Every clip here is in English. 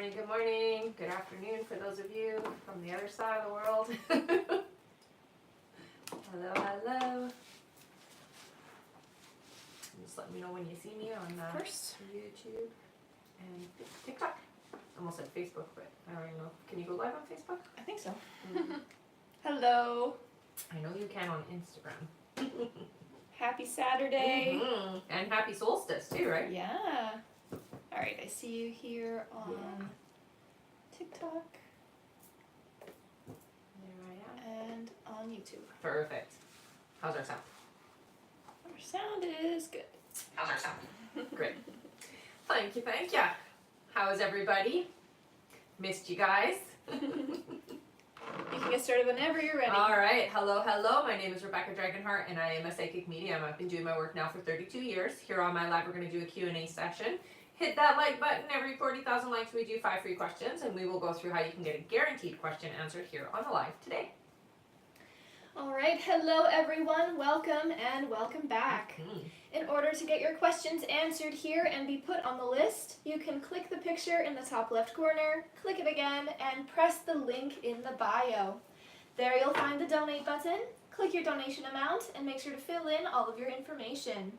Hi, good morning, good afternoon for those of you from the other side of the world. Hello, hello. Just let me know when you see me on YouTube and TikTok. I almost said Facebook, but I don't even know. Can you go live on Facebook? I think so. Mm-hmm. Hello. I know you can on Instagram. Happy Saturday. Mm-hmm. And happy solstice too, right? Yeah. All right, I see you here on TikTok There I am. and on YouTube. Perfect. How's our sound? Our sound is good. How's our sound? Great. Thank you, thank you. How is everybody? Missed you guys. You can get started whenever you're ready. All right. Hello, hello. My name is Rebecca Dragonheart, and I am a psychic medium. I've been doing my work now for 32 years. Here on my live, we're going to do a Q&A session. Hit that like button. Every 40,000 likes, we do 5 free questions, and we will go through how you can get a guaranteed question answered here on the live today. All right, hello everyone. Welcome and welcome back. In order to get your questions answered here and be put on the list, you can click the picture in the top left corner, click it again, and press the link in the bio. There you'll find the donate button, click your donation amount, and make sure to fill in all of your information.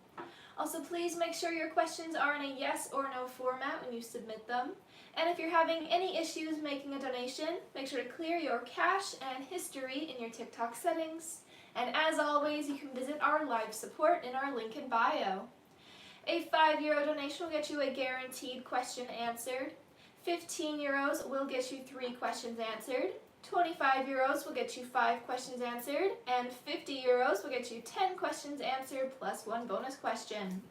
Also, please make sure your questions are in a yes or no format when you submit them. And if you're having any issues making a donation, make sure to clear your cache and history in your TikTok settings. And as always, you can visit our live support in our link in bio. A €5 donation will get you a guaranteed question answered. €15 will get you 3 questions answered. €25 will get you 5 questions answered. And €50 will get you 10 questions answered plus 1 bonus question.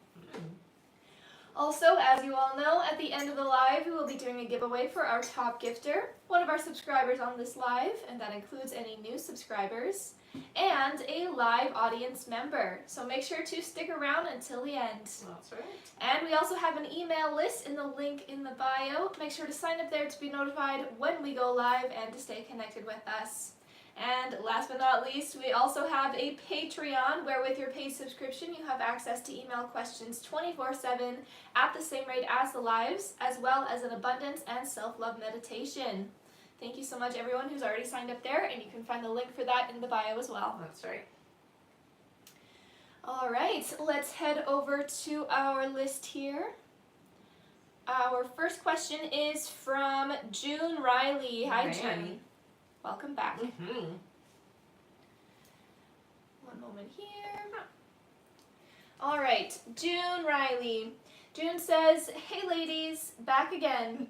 Also, as you all know, at the end of the live, we will be doing a giveaway for our top gifter, one of our subscribers on this live, and that includes any new subscribers, and a live audience member. So make sure to stick around until the end. That's right. And we also have an email list in the link in the bio. Make sure to sign up there to be notified when we go live and to stay connected with us. And last but not least, we also have a Patreon where with your paid subscription you have access to email questions 24/7 at the same rate as the lives, as well as an abundance and self-love meditation. Thank you so much everyone who's already signed up there, and you can find the link for that in the bio as well. That's right. All right, let's head over to our list here. Our first question is from June Riley. Hi, June. Welcome back. One moment here. All right, June Riley. June says, "Hey ladies, back again.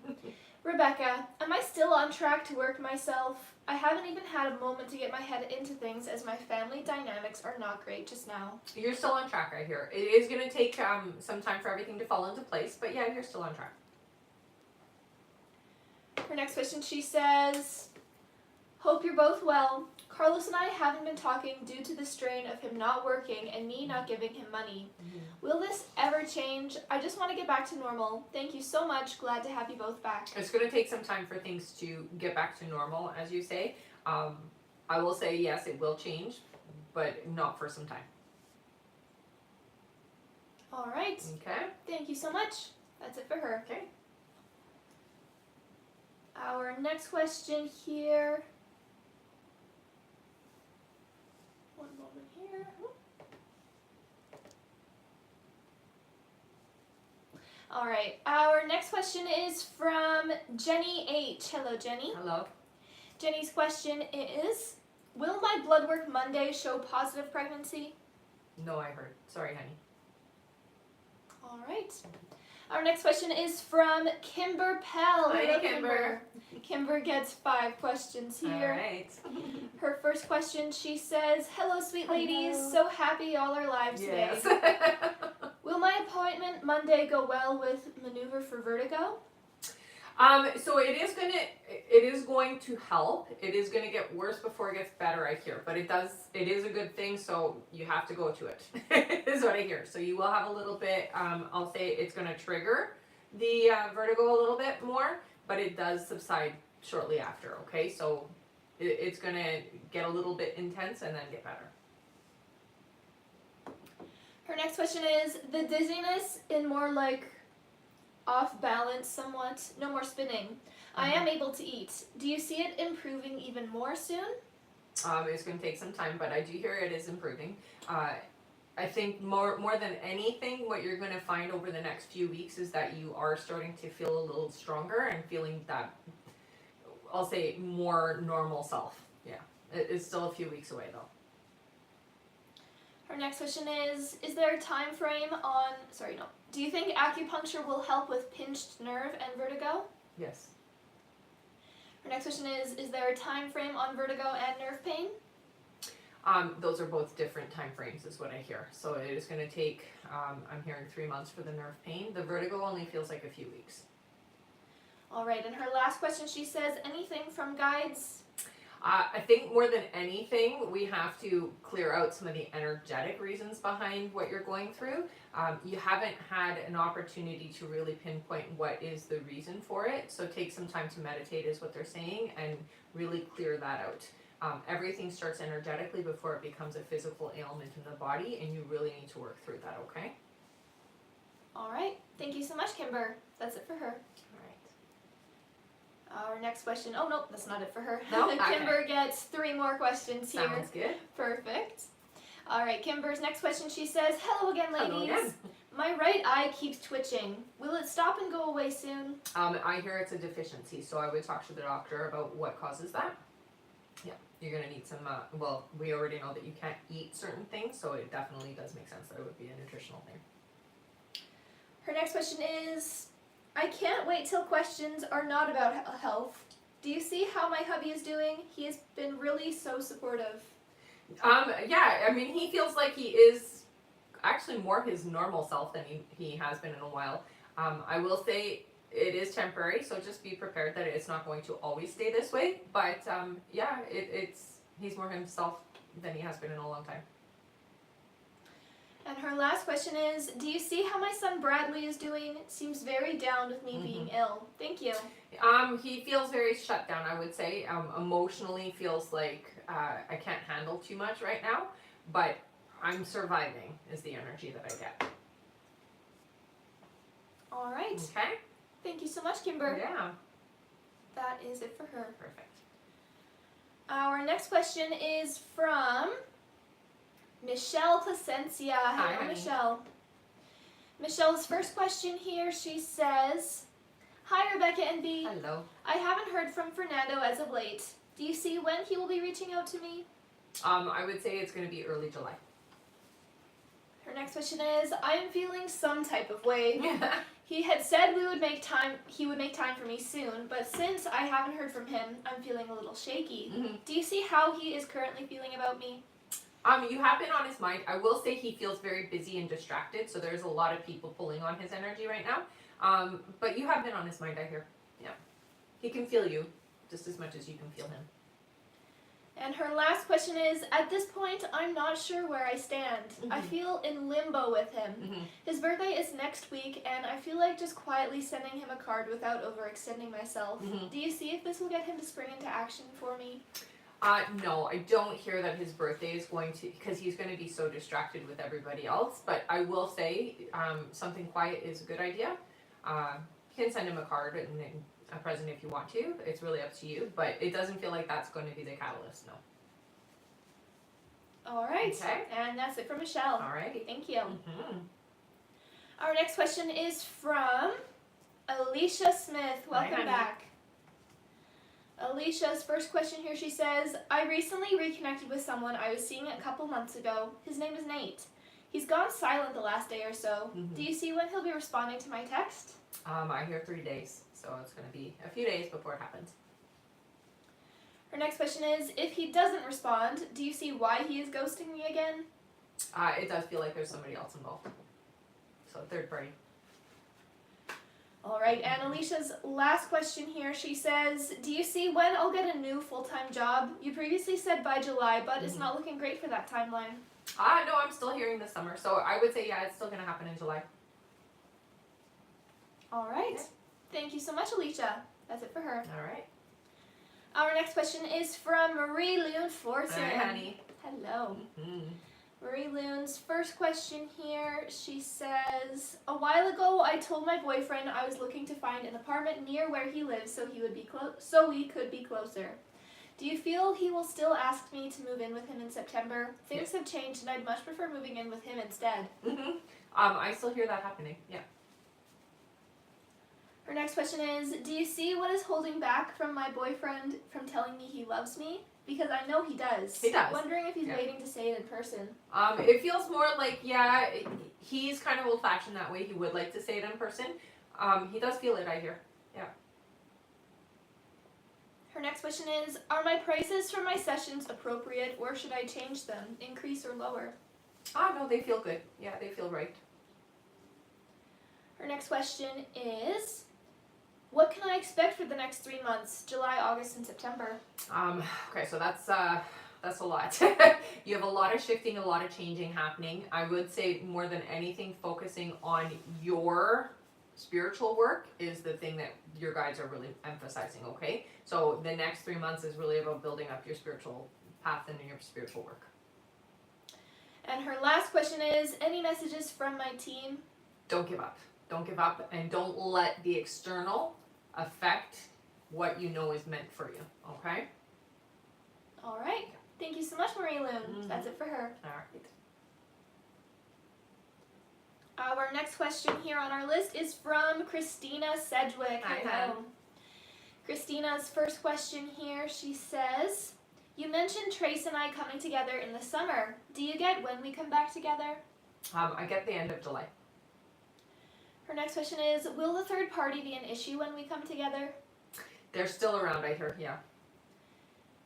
Rebecca, am I still on track to work myself? I haven't even had a moment to get my head into things as my family dynamics are not great just now." You're still on track right here. It is going to take some time for everything to fall into place, but yeah, you're still on track. Her next question, she says, "Hope you're both well. Carlos and I haven't been talking due to the strain of him not working and me not giving him money. Will this ever change? I just want to get back to normal. Thank you so much. Glad to have you both back." It's going to take some time for things to get back to normal, as you say. I will say, yes, it will change, but not for some time. All right. Okay. Thank you so much. That's it for her. Okay. Our next question here. One moment here. All right. Our next question is from Jenny H. Hello, Jenny. Hello. Jenny's question is, "Will my blood work Monday show positive pregnancy?" No, I heard. Sorry, honey. All right. Our next question is from Kimber Pell. Hi, Hello, Kimber. Kimber gets 5 questions here. All right. Her first question, she says, "Hello, sweet ladies. Hello. So happy y'all are live today. Yes. Will my appointment Monday go well with maneuver for vertigo?" So it is going to help. It is going to get worse before it gets better, I hear. But it is a good thing, so you have to go to it, is what I hear. So you will have a little bit, I'll say it's going to trigger the vertigo a little bit more, but it does subside shortly after, okay? So it's going to get a little bit intense and then get better. Her next question is, "The dizziness in more like off balance somewhat. No more spinning. I am able to eat. Do you see it improving even more soon? It's going to take some time, but I do hear it is improving. I think more than anything, what you're going to find over the next few weeks is that you are starting to feel a little stronger and feeling that, I'll say, more normal self. Yeah, it's still a few weeks away though. Her next question is there a time frame on, do you think acupuncture will help with pinched nerve and vertigo? Yes. Her next question is there a time frame on vertigo and nerve pain? Those are both different time frames is what I hear. So it is going to take, I'm hearing 3 months for the nerve pain. The vertigo only feels like a few weeks. All right, and her last question, she says, anything from guides? I think more than anything, we have to clear out some of the energetic reasons behind what you're going through. You haven't had an opportunity to really pinpoint what is the reason for it. So take some time to meditate is what they're saying and really clear that out. Everything starts energetically before it becomes a physical ailment in the body, and you really need to work through that, okay? All right. Thank you so much, Kimber. That's it for her. Our next question. Oh, no, that's not it for her. No? Okay. Kimber gets 3 more questions here. Sounds good. Perfect. All right, Kimber's next question. She says, hello again, ladies. Hello again. My right eye keeps twitching. Will it stop and go away soon? I hear it's a deficiency, so I would talk to the doctor about what causes that. Yeah, you're going to need some, well, we already know that you can't eat certain things, so it definitely does make sense that it would be a nutritional thing. Her next question is, I can't wait till questions are not about health. Do you see how my hubby is doing? He has been really so supportive. Yeah, I mean, he feels like he is actually more his normal self than he has been in a while. I will say it is temporary, so just be prepared that it's not going to always stay this way. But yeah, he's more himself than he has been in a long time. And her last question is, do you see how my son Bradley is doing? Seems very down with me being ill. Thank you. He feels very shut down, I would say. Emotionally feels like I can't handle too much right now, but I'm surviving is the energy that I get. All right. Okay. Thank you so much, Kimber. Yeah. That is it for her. Perfect. Our next question is from Michelle Placencia. Hi, Hello, honey. Michelle. Michelle's first question here, she says, hi, Rebecca and B. Hello. I haven't heard from Fernando as of late. Do you see when he will be reaching out to me? I would say it's going to be early July. Her next question is, I am feeling some type of way. He had said he would make time for me soon, but since I haven't heard from him, I'm feeling a little shaky. Do you see how he is currently feeling about me? You have been on his mind. I will say he feels very busy and distracted, so there's a lot of people pulling on his energy right now. But you have been on his mind, I hear. Yeah. He can feel you just as much as you can feel him. And her last question is, at this point, I'm not sure where I stand. I feel in limbo with him. His birthday is next week, and I feel like just quietly sending him a card without overextending myself. Do you see if this will get him to spring into action for me? No, I don't hear that his birthday is going to, because he's going to be so distracted with everybody else. But I will say, something quiet is a good idea. You can send him a card and a present if you want to. It's really up to you. But it doesn't feel like that's going to be the catalyst, no. All right. Okay. And that's it for Michelle. All right. Thank you. Our next question is from Alicia Smith. Welcome back. Alicia's first question here, she says, I recently reconnected with someone I was seeing a couple months ago. His name is Nate. He's gone silent the last day or so. Do you see when he'll be responding to my text? I hear 3 days, so it's going to be a few days before it happens. Her next question is, if he doesn't respond, do you see why he is ghosting me again? It does feel like there's somebody else involved. So third party. All right, and Alicia's last question here, she says, do you see when I'll get a new full-time job? You previously said by July, but it's not looking great for that timeline. No, I'm still hearing this summer, so I would say, yeah, it's still going to happen in July. All right. Okay. Thank you so much, Alicia. That's it for her. All right. Our next question is from Marie Lune Fortune. Hi, honey. Hello. Marie Loon's first question here, she says, a while ago I told my boyfriend I was looking to find an apartment near where he lives so he would be so we could be closer. Do you feel he will still ask me to move in with him in September? Things have changed and I'd much prefer moving in with him instead. I still hear that happening. Yeah. Her next question is, do you see what is holding back from my boyfriend from telling me he loves me? Because I know he does. He does. Wondering if he's waiting to say it in person. It feels more like, yeah, he's kind of old-fashioned that way. He would like to say it in person. He does feel it, I hear. Yeah. Her next question is, are my prices for my sessions appropriate or should I change them, increase or lower? No, they feel good. Yeah, they feel right. Her next question is, what can I expect for the next 3 months, July, August, and September? Okay, so that's a lot. You have a lot of shifting, a lot of changing happening. I would say more than anything, focusing on your spiritual work is the thing that your guides are really emphasizing, okay? So the next 3 months is really about building up your spiritual path and your spiritual work. And her last question is, any messages from my team? Don't give up. Don't give up, and don't let the external affect what you know is meant for you, okay? All right. Thank you so much, Marie Loon. That's it for her. All right. Our next question here on our list is from Christina Sedgwick. Hi, Christina's first question here, she says, you mentioned Trace and I coming together in the summer. Do you get when we come back together? I get the end of July. Her next question is, will the third party be an issue when we come together? They're still around, I hear, yeah.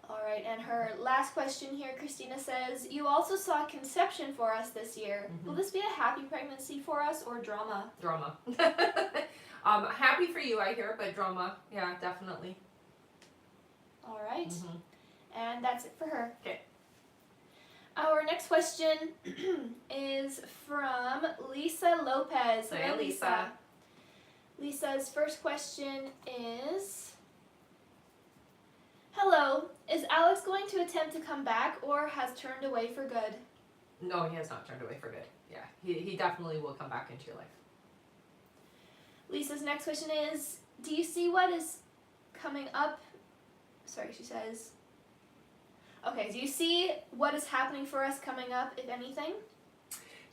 All right, and her last question here, Christina says, you also saw conception for us this year. Will this be a happy pregnancy for us or drama? Drama. Happy for you, I hear, but drama, yeah, definitely. All right, and that's it for her. Okay. Our next question is from Lisa Lopez. Hi, Lisa. Lisa's first question is, hello, is Alex going to attempt to come back or has turned away for good? No, he has not turned away for good. Yeah, he definitely will come back into your life. Lisa's next question is, do you see what is coming up? Sorry, she says, okay, do you see what is happening for us coming up, if anything?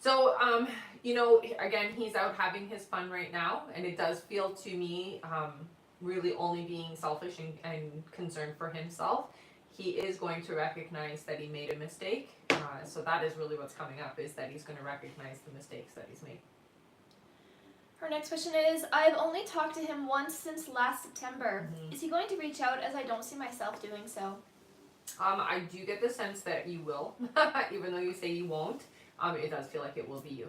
So, you know, again, he's out having his fun right now, and it does feel to me really only being selfish and concerned for himself. He is going to recognize that he made a mistake. So that is really what's coming up, is that he's going to recognize the mistakes that he's made. Her next question is, I've only talked to him once since last September. Is he going to reach out, as I don't see myself doing so? I do get the sense that you will, even though you say you won't. It does feel like it will be you.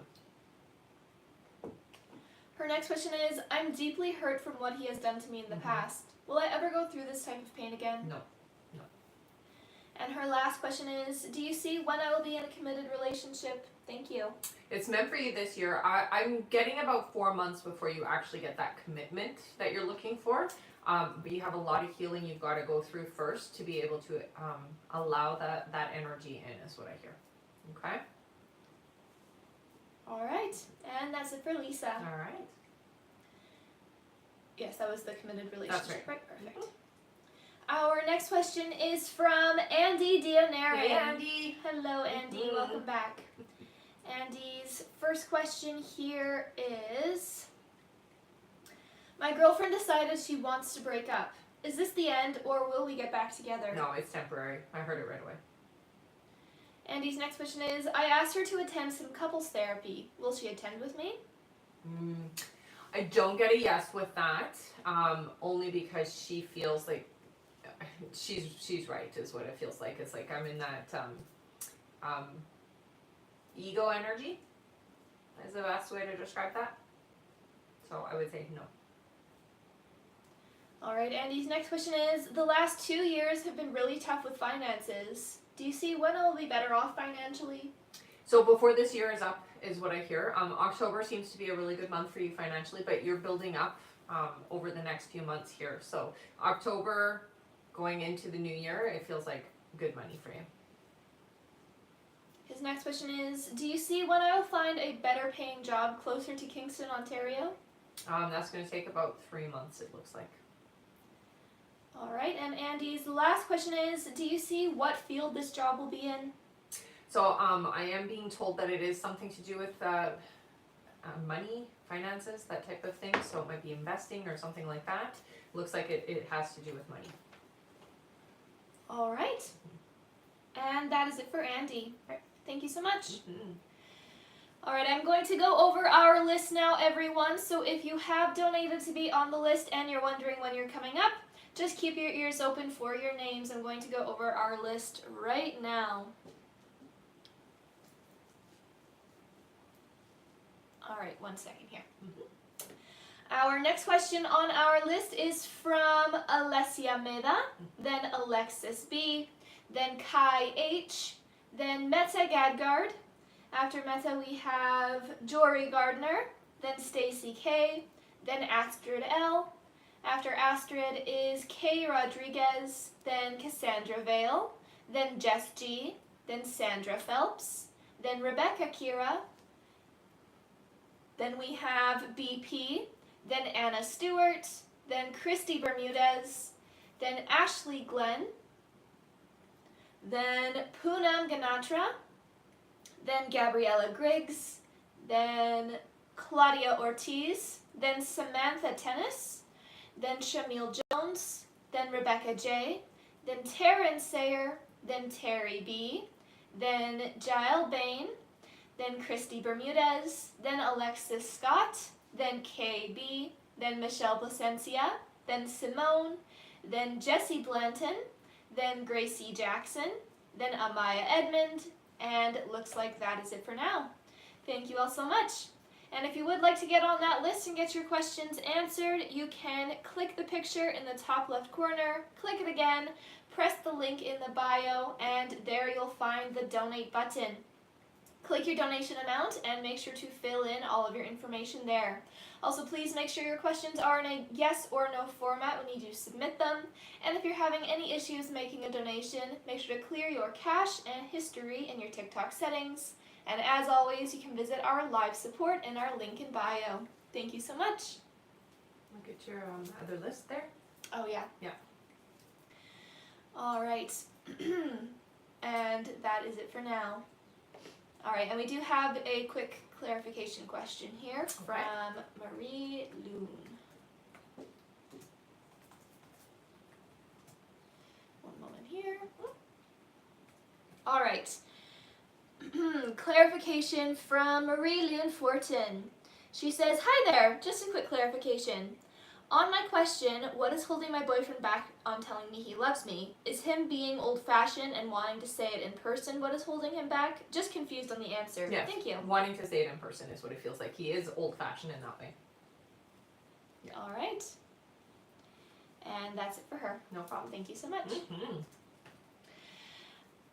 Her next question is, I'm deeply hurt from what he has done to me in the past. Will I ever go through this type of pain again? No. And her last question is, do you see when I will be in a committed relationship? Thank you. It's meant for you this year. I'm getting about 4 months before you actually get that commitment that you're looking for. But you have a lot of healing you've got to go through first to be able to allow that energy in, is what I hear. Okay? All right. And that's it for Lisa. All right. Yes, that was the committed relationship. That's right. Perfect. Our next question is from Andy Dionary. Hey, Andy. Hello, Andy. Welcome back. Andy's first question here is, my girlfriend decided she wants to break up. Is this the end, or will we get back together? No, it's temporary. I heard it right away. Andy's next question is, I asked her to attend some couples therapy. Will she attend with me? I don't get a yes with that, only because she feels like she's right, is what it feels like. It's like I'm in that ego energy, is the best way to describe that. So I would say no. All right, Andy's next question is, the last 2 years have been really tough with finances. Do you see when I'll be better off financially? So before this year is up, is what I hear. October seems to be a really good month for you financially, but you're building up over the next few months here. So October, going into the new year, it feels like good money for you. His next question is, do you see when I will find a better paying job closer to Kingston, Ontario? That's going to take about 3 months, it looks like. All right, and Andy's last question is, do you see what field this job will be in? So I am being told that it is something to do with money, finances, that type of thing. So it might be investing or something like that. Looks like it has to do with money. All right. And that is it for Andy. Okay. Thank you so much. Mm-hmm. All right, I'm going to go over our list now, everyone. So if you have donated to be on the list and you're wondering when you're coming up, just keep your ears open for your names. I'm going to go over our list right now. All right, 1 second here. Mm-hmm. Our next question on our list is from Alessia Meda, then Alexis B, then Kai H, then Meta Gadgard. After Meta we have Jory Gardner, then Stacy K, then Astrid L. After Astrid is Kay Rodriguez, then Cassandra Vale, then Jess G, then Sandra Phelps, then Rebecca Kira. Then we have BP, then Anna Stewart, then Christy Bermudez, then Ashley Glenn, then Poonam Ganatra, then Gabriella Griggs, then Claudia Ortiz, then Samantha Tennis, then Shamil Jones, then Rebecca J, then Taryn Sayer, then Terry B, then Jael Bain, then Christy Bermudez, then Alexis Scott, then KB, then Michelle Placencia, then Simone, then Jessie Blanton, then Gracie Jackson, then Amaya Edmond, and it looks like that is it for now. Thank you all so much. And if you would like to get on that list and get your questions answered, you can click the picture in the top left corner, click it again, press the link in the bio, and there you'll find the donate button. Click your donation amount and make sure to fill in all of your information there. Also, please make sure your questions are in a yes or no format when you do submit them. And if you're having any issues making a donation, make sure to clear your cache and history in your TikTok settings. And as always, you can visit our live support in our link in bio. Thank you so much. Look at your other list there. Oh, yeah. Yeah. All right. And that is it for now. All right, and we do have a quick clarification question here from Marie Loon. One moment here. All right. Clarification from Marie Loon Fortin. She says, "Hi there, just a quick clarification. On my question, what is holding my boyfriend back on telling me he loves me? Is him being old-fashioned and wanting to say it in person what is holding him back? Just confused on the answer." Yes. Thank you. Wanting to say it in person is what it feels like. He is old-fashioned in that way. Yeah. All right. And that's it for her. No problem. Thank you so much. Mm-hmm.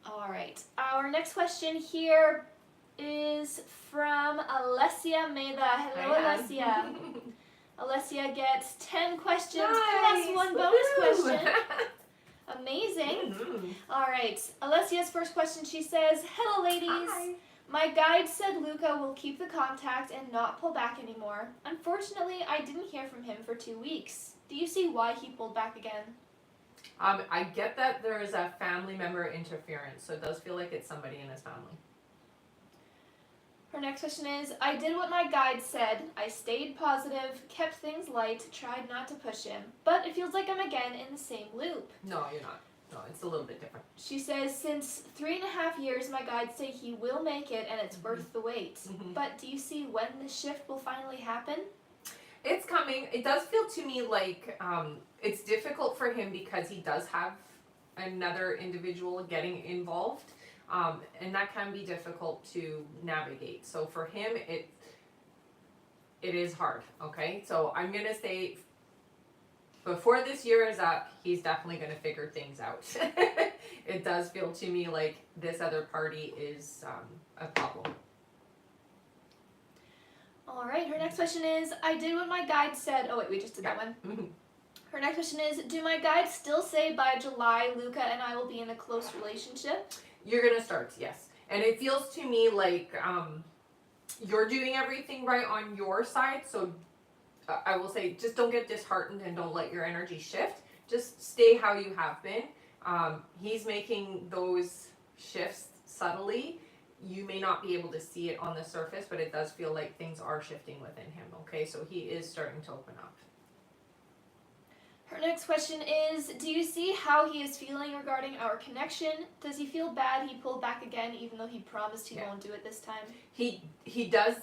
All right. Our next question here is from Alessia Meda. Hello, Alessia. Alessia gets 10 questions plus one bonus question. Amazing. Mm-hmm. All right. Alessia's first question, she says, "Hello, ladies. Hi. My guide said Luca will keep the contact and not pull back anymore. Unfortunately, I didn't hear from him for 2 weeks. Do you see why he pulled back again?" I get that there is a family member interference, so it does feel like it's somebody in his family. Her next question is, "I did what my guide said. I stayed positive, kept things light, tried not to push him. But it feels like I'm again in the same loop." No, you're not. No, it's a little bit different. She says, "Since 3.5 years, my guides say he will make it and it's worth the wait. Mm-hmm. But do you see when the shift will finally happen?" It's coming. It does feel to me like it's difficult for him because he does have another individual getting involved. And that can be difficult to navigate. So for him, it is hard, okay? So I'm going to say before this year is up, he's definitely going to figure things out. It does feel to me like this other party is a problem. All right, her next question is, "I did what my guide said." Oh, wait, we just did that one. Mm-hmm. Her next question is, "Do my guides still say by July, Luca and I will be in a close relationship?" You're going to start, yes. And it feels to me like you're doing everything right on your side. So I will say, just don't get disheartened and don't let your energy shift. Just stay how you have been. He's making those shifts subtly. You may not be able to see it on the surface, but it does feel like things are shifting within him, okay? So he is starting to open up. Her next question is, do you see how he is feeling regarding our connection? Does he feel bad he pulled back again even though he promised he won't do it this time? He does,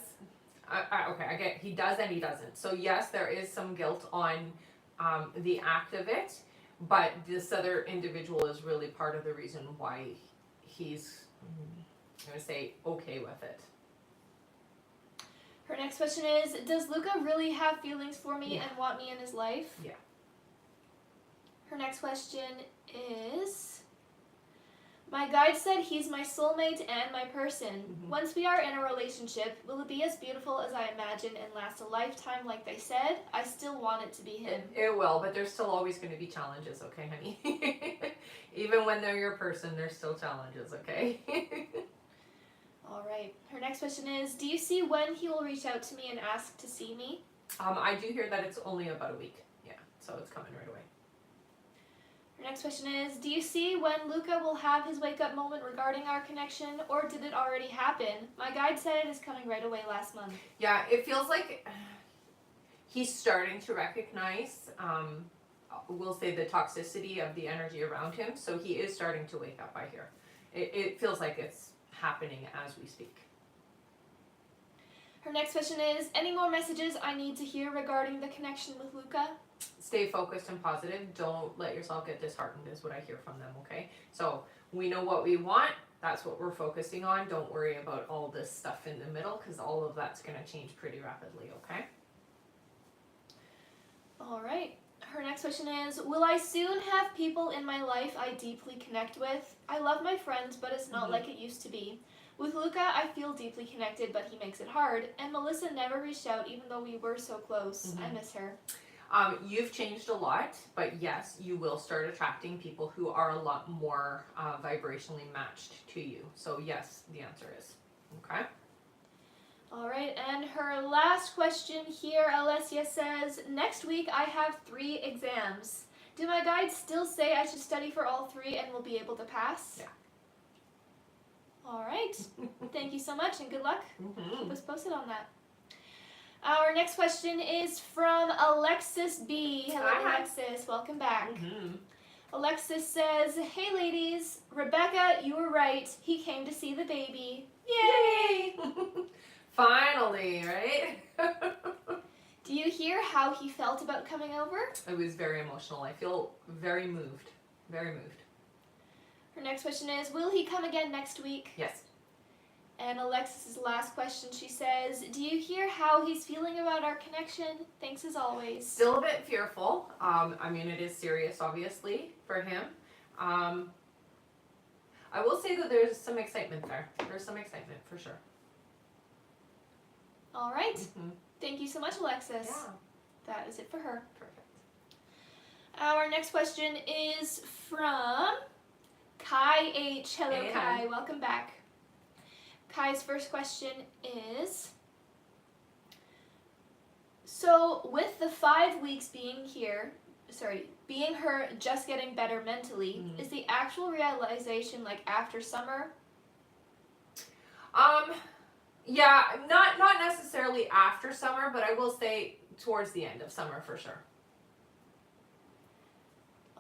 okay, I get, he does and he doesn't. So yes, there is some guilt on the act of it, but this other individual is really part of the reason why he's, I'm going to say, okay with it. Her next question is, does Luca really have feelings for me and want me in his life? Yeah. Her next question is, my guide said he's my soulmate and my person. Once we are in a relationship, will it be as beautiful as I imagine and last a lifetime like they said? I still want it to be him. It will, but there's still always going to be challenges, okay, honey? Even when they're your person, there's still challenges, okay? All right. Her next question is, do you see when he will reach out to me and ask to see me? I do hear that it's only about a week. Yeah, so it's coming right away. Her next question is, do you see when Luca will have his wake-up moment regarding our connection, or did it already happen? My guide said it is coming right away last month. Yeah, it feels like he's starting to recognize, we'll say, the toxicity of the energy around him, so he is starting to wake up, I hear. It feels like it's happening as we speak. Her next question is, any more messages I need to hear regarding the connection with Luca? Stay focused and positive. Don't let yourself get disheartened is what I hear from them, okay? So we know what we want. That's what we're focusing on. Don't worry about all this stuff in the middle because all of that's going to change pretty rapidly, okay? All right. Her next question is, will I soon have people in my life I deeply connect with? I love my friends, but it's not like it used to be. With Luca, I feel deeply connected, but he makes it hard. And Melissa never reached out even though we were so close. I miss her. You've changed a lot, but yes, you will start attracting people who are a lot more vibrationally matched to you. So yes, the answer is. Okay? All right, and her last question here, Alessia says, next week I have 3 exams. Do my guides still say I should study for all 3 and will be able to pass? Yeah. All right. Thank you so much and good luck. Keep us posted on that. Our next question is from Alexis B. Hello, Hi. Alexis. Welcome back. Alexis says, hey, ladies. Rebecca, you were right. He came to see the baby. Yay! Finally, right? Do you hear how he felt about coming over? It was very emotional. I feel very moved. Very moved. Her next question is, will he come again next week? Yes. And Alexis's last question, she says, do you hear how he's feeling about our connection? Thanks as always. Still a bit fearful. I mean, it is serious, obviously, for him. I will say that there's some excitement there. There's some excitement, for sure. All right. Thank you so much, Alexis. Yeah. That is it for her. Perfect. Our next question is from Kai H. Hello, Hey. Kai. Welcome back. Kai's first question is, so with the 5 weeks being her just getting better mentally, is the actual realization like after summer? Yeah, not necessarily after summer, but I will say towards the end of summer for sure.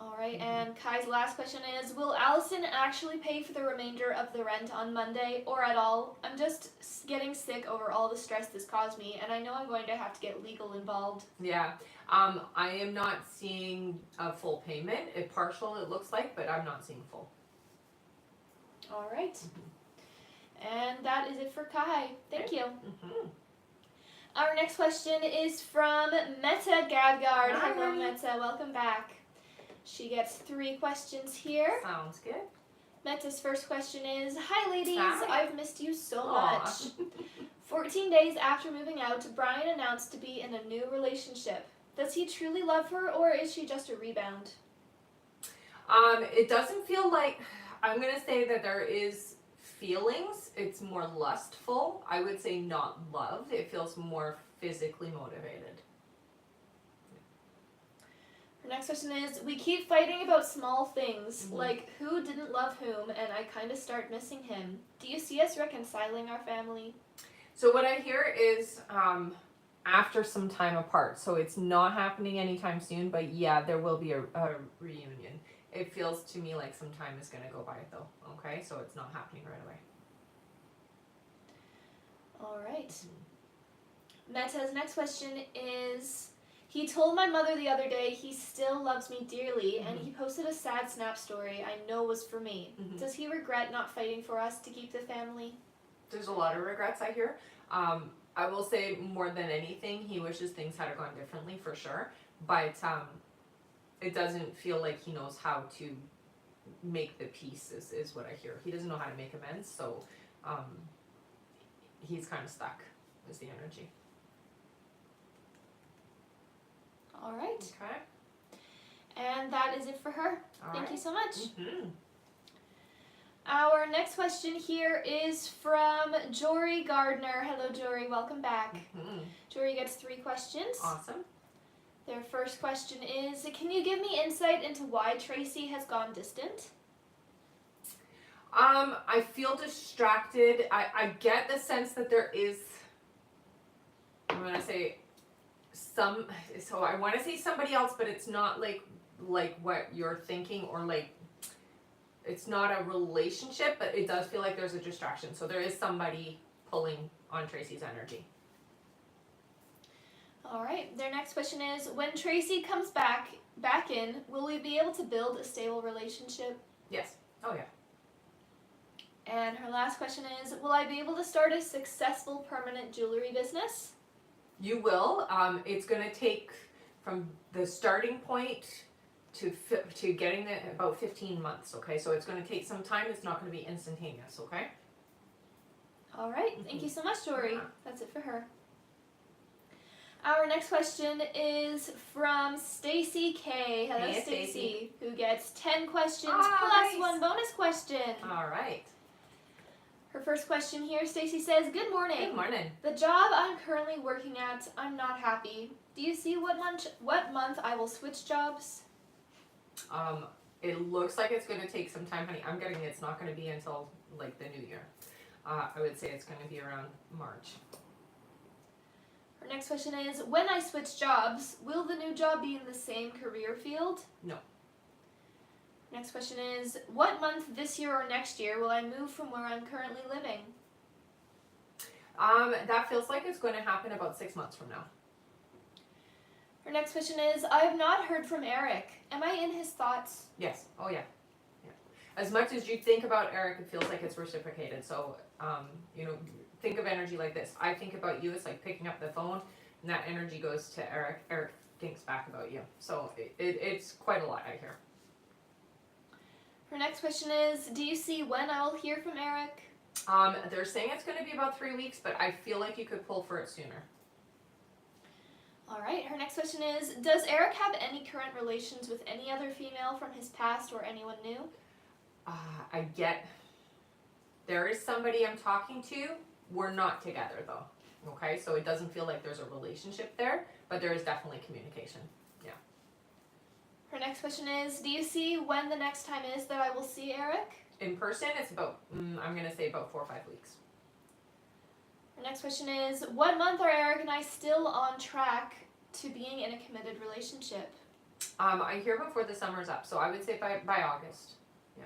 All right, and Kai's last question is, will Allison actually pay for the remainder of the rent on Monday or at all? I'm just getting sick over all the stress this caused me, and I know I'm going to have to get legal involved. Yeah, I am not seeing a full payment. A partial it looks like, but I'm not seeing full. All right. And that is it for Kai. Thank you. Our next question is from Meta Gadgard. Hi. Hello, Meta. Welcome back. She gets 3 questions here. Sounds good. Meta's first question is, hi, ladies. Hi. I've missed you so Aw. much. 14 days after moving out, Brian announced to be in a new relationship. Does he truly love her, or is she just a rebound? It doesn't feel like, I'm going to say that there is feelings, it's more lustful. I would say not love. It feels more physically motivated. Her next question is, we keep fighting about small things, Mm-hmm. like who didn't love whom, and I kind of start missing him. Do you see us reconciling our family? So what I hear is after some time apart. So it's not happening anytime soon, but yeah, there will be a reunion. It feels to me like some time is going to go by though, okay? So it's not happening right away. All right. Meta's next question is, he told my mother the other day he still loves me dearly, and he posted a sad snap story I know was for me. Does he regret not fighting for us to keep the family? There's a lot of regrets I hear. I will say more than anything, he wishes things had gone differently for sure, but it doesn't feel like he knows how to make the peace is what I hear. He doesn't know how to make amends, so he's kind of stuck is the energy. All right. Okay. And that is it for her. Thank you so much. Mm-hmm. Our next question here is from Jory Gardner. Hello, Jory. Welcome back. Mm-hmm. Jory gets 3 questions. Awesome. Their first question is, can you give me insight into why Tracy has gone distant? I feel distracted. I get the sense that there is, I'm going to say so I want to say somebody else, but it's not like what you're thinking, or like it's not a relationship, but it does feel like there's a distraction. So there is somebody pulling on Tracy's energy. All right. Their next question is, when Tracy comes back in, will we be able to build a stable relationship? Yes. Oh yeah. And her last question is, will I be able to start a successful permanent jewelry business? You will. It's going to take from the starting point to getting it about 15 months, okay? So it's going to take some time. It's not going to be instantaneous, okay? All right. Thank you so much, Jory. Yeah. That's it for her. Our next question is from Stacy K. Hello, Hey, Stacy, Stacy. who gets 10 questions Ah, plus nice. 1 bonus question. All right. Her first question here, Stacy says, good morning. Good morning. The job I'm currently working at, I'm not happy. Do you see what month I will switch jobs? It looks like it's going to take some time, honey. I'm getting it's not going to be until like the new year. I would say it's going to be around March. Her next question is, when I switch jobs, will the new job be in the same career field? No. Next question is, what month this year or next year will I move from where I'm currently living? That feels like it's going to happen about 6 months from now. Her next question is, I have not heard from Eric. Am I in his thoughts? Yes. Oh yeah. Yeah. As much as you think about Eric, it feels like it's reciprocated. So, think of energy like this. I think about you. It's like picking up the phone, and that energy goes to Eric. Eric thinks back about you. So it's quite a lot I hear. Her next question is, do you see when I will hear from Eric? They're saying it's going to be about 3 weeks, but I feel like you could pull for it sooner. All right. Her next question is, does Eric have any current relations with any other female from his past or anyone new? There is somebody I'm talking to. We're not together though. Okay, so it doesn't feel like there's a relationship there, but there is definitely communication. Yeah. Her next question is, do you see when the next time is that I will see Eric? In person, it's about, I'm going to say about 4 or 5 weeks. Her next question is, what month are Eric and I still on track to being in a committed relationship? I hear before the summer's up, so I would say by August. Yeah.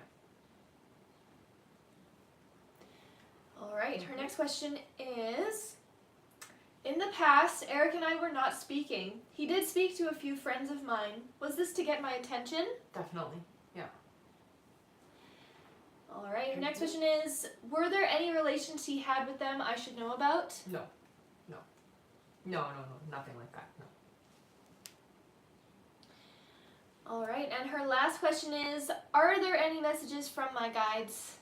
All right. Her next question is, in the past, Eric and I were not speaking. He did speak to a few friends of mine. Was this to get my attention? Definitely. Yeah. All right. Her next question is, were there any relations he had with them I should know about? No. Nothing like that. No. All right. And her last question is, are there any messages from my guides?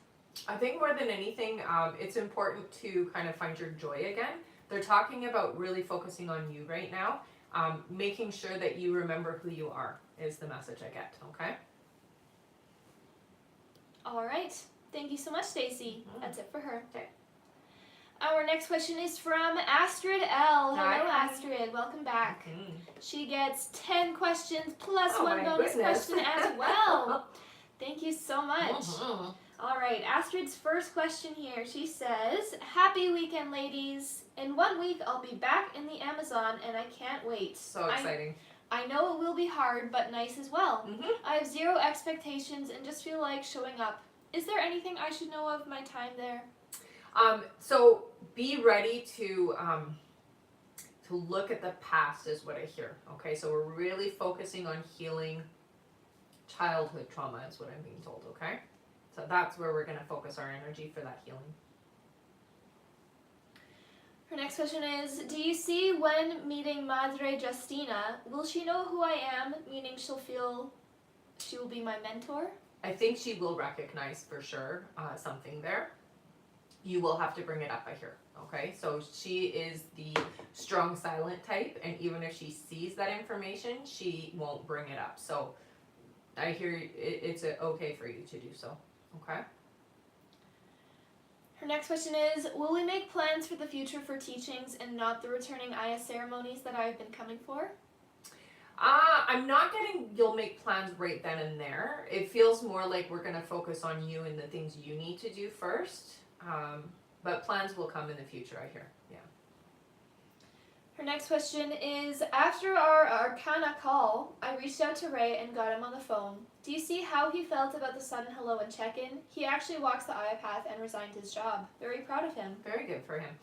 I think more than anything, it's important to kind of find your joy again. They're talking about really focusing on you right now. Making sure that you remember who you are is the message I get, okay? All right. Thank you so much, Stacy. That's it for her. Okay. Our next question is from Astrid L. Hi. Hello, Astrid. Welcome back. She gets 10 questions plus Oh, one my bonus goodness. question as well. Thank you so much. Mhm. All right, Astrid's first question here. She says, "Happy weekend, ladies. In 1 week, I'll be back in the Amazon, and I can't wait. So exciting. I know it will be hard, but nice as well. Mhm. I have zero expectations and just feel like showing up. Is there anything I should know of my time there?" So be ready to look at the past is what I hear. Okay, so we're really focusing on healing childhood trauma is what I'm being told. Okay, so that's where we're going to focus our energy for that healing. Her next question is, "Do you see when meeting Madre Justina, will she know who I am, meaning she'll feel she will be my mentor?" I think she will recognize for sure something there. You will have to bring it up, I hear. Okay, so she is the strong silent type, and even if she sees that information, she won't bring it up. So I hear it's okay for you to do so. Okay. Her next question is, "Will we make plans for the future for teachings and not the returning Aya ceremonies that I've been coming for?" I'm not getting you'll make plans right then and there. It feels more like we're going to focus on you and the things you need to do first. But plans will come in the future, I hear. Yeah. Her next question is, "After our Arcana call, I reached out to Ray and got him on the phone. Do you see how he felt about the sudden hello and check-in? He actually walks the Aya path and resigned his job. Very proud of him." Very good for him.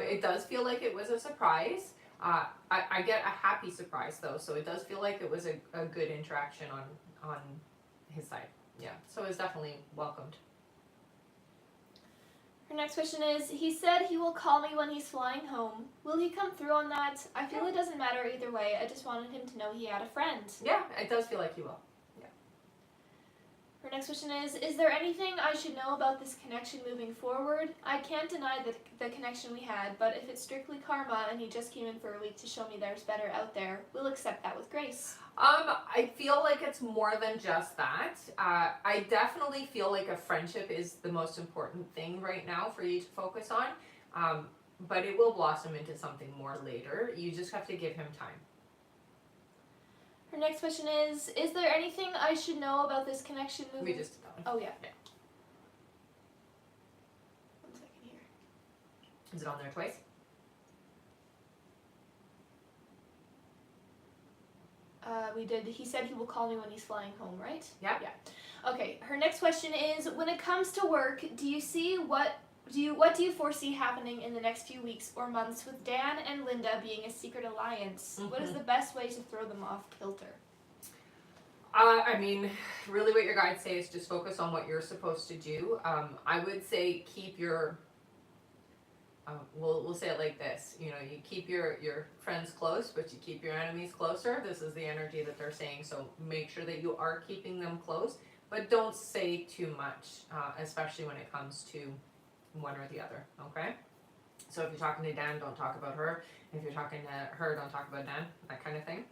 It does feel like it was a surprise. I get a happy surprise though, so it does feel like it was a good interaction on his side. Yeah, so it's definitely welcomed. Her next question is, "He said he will call me when he's flying home. Will he come through on that? I feel it doesn't matter either way. I just wanted him to know he had a friend." Yeah, it does feel like he will. Her next question is there anything I should know about this connection moving forward? I can't deny the connection we had, but if it's strictly karma and he just came in for a week to show me there's better out there, we'll accept that with grace." I feel like it's more than just that. I definitely feel like a friendship is the most important thing right now for you to focus on. But it will blossom into something more later. You just have to give him time. Her next question is there anything I should know about this connection moving? We just did that one. Oh, yeah. 1 second here. Is it on there twice? We did. He said he will call me when he's flying home, right? Yeah. Okay. Her next question is, when it comes to work, do you foresee happening in the next few weeks or months with Dan and Linda being a secret alliance? Mm-hmm. What is the best way to throw them off kilter? I mean, really what your guides say is just focus on what you're supposed to do. I would say keep your, we'll say it like this, you keep your friends close, but you keep your enemies closer. This is the energy that they're saying, so make sure that you are keeping them close, but don't say too much, especially when it comes to one or the other, okay? So if you're talking to Dan, don't talk about her. If you're talking to her, don't talk about Dan, that kind of thing.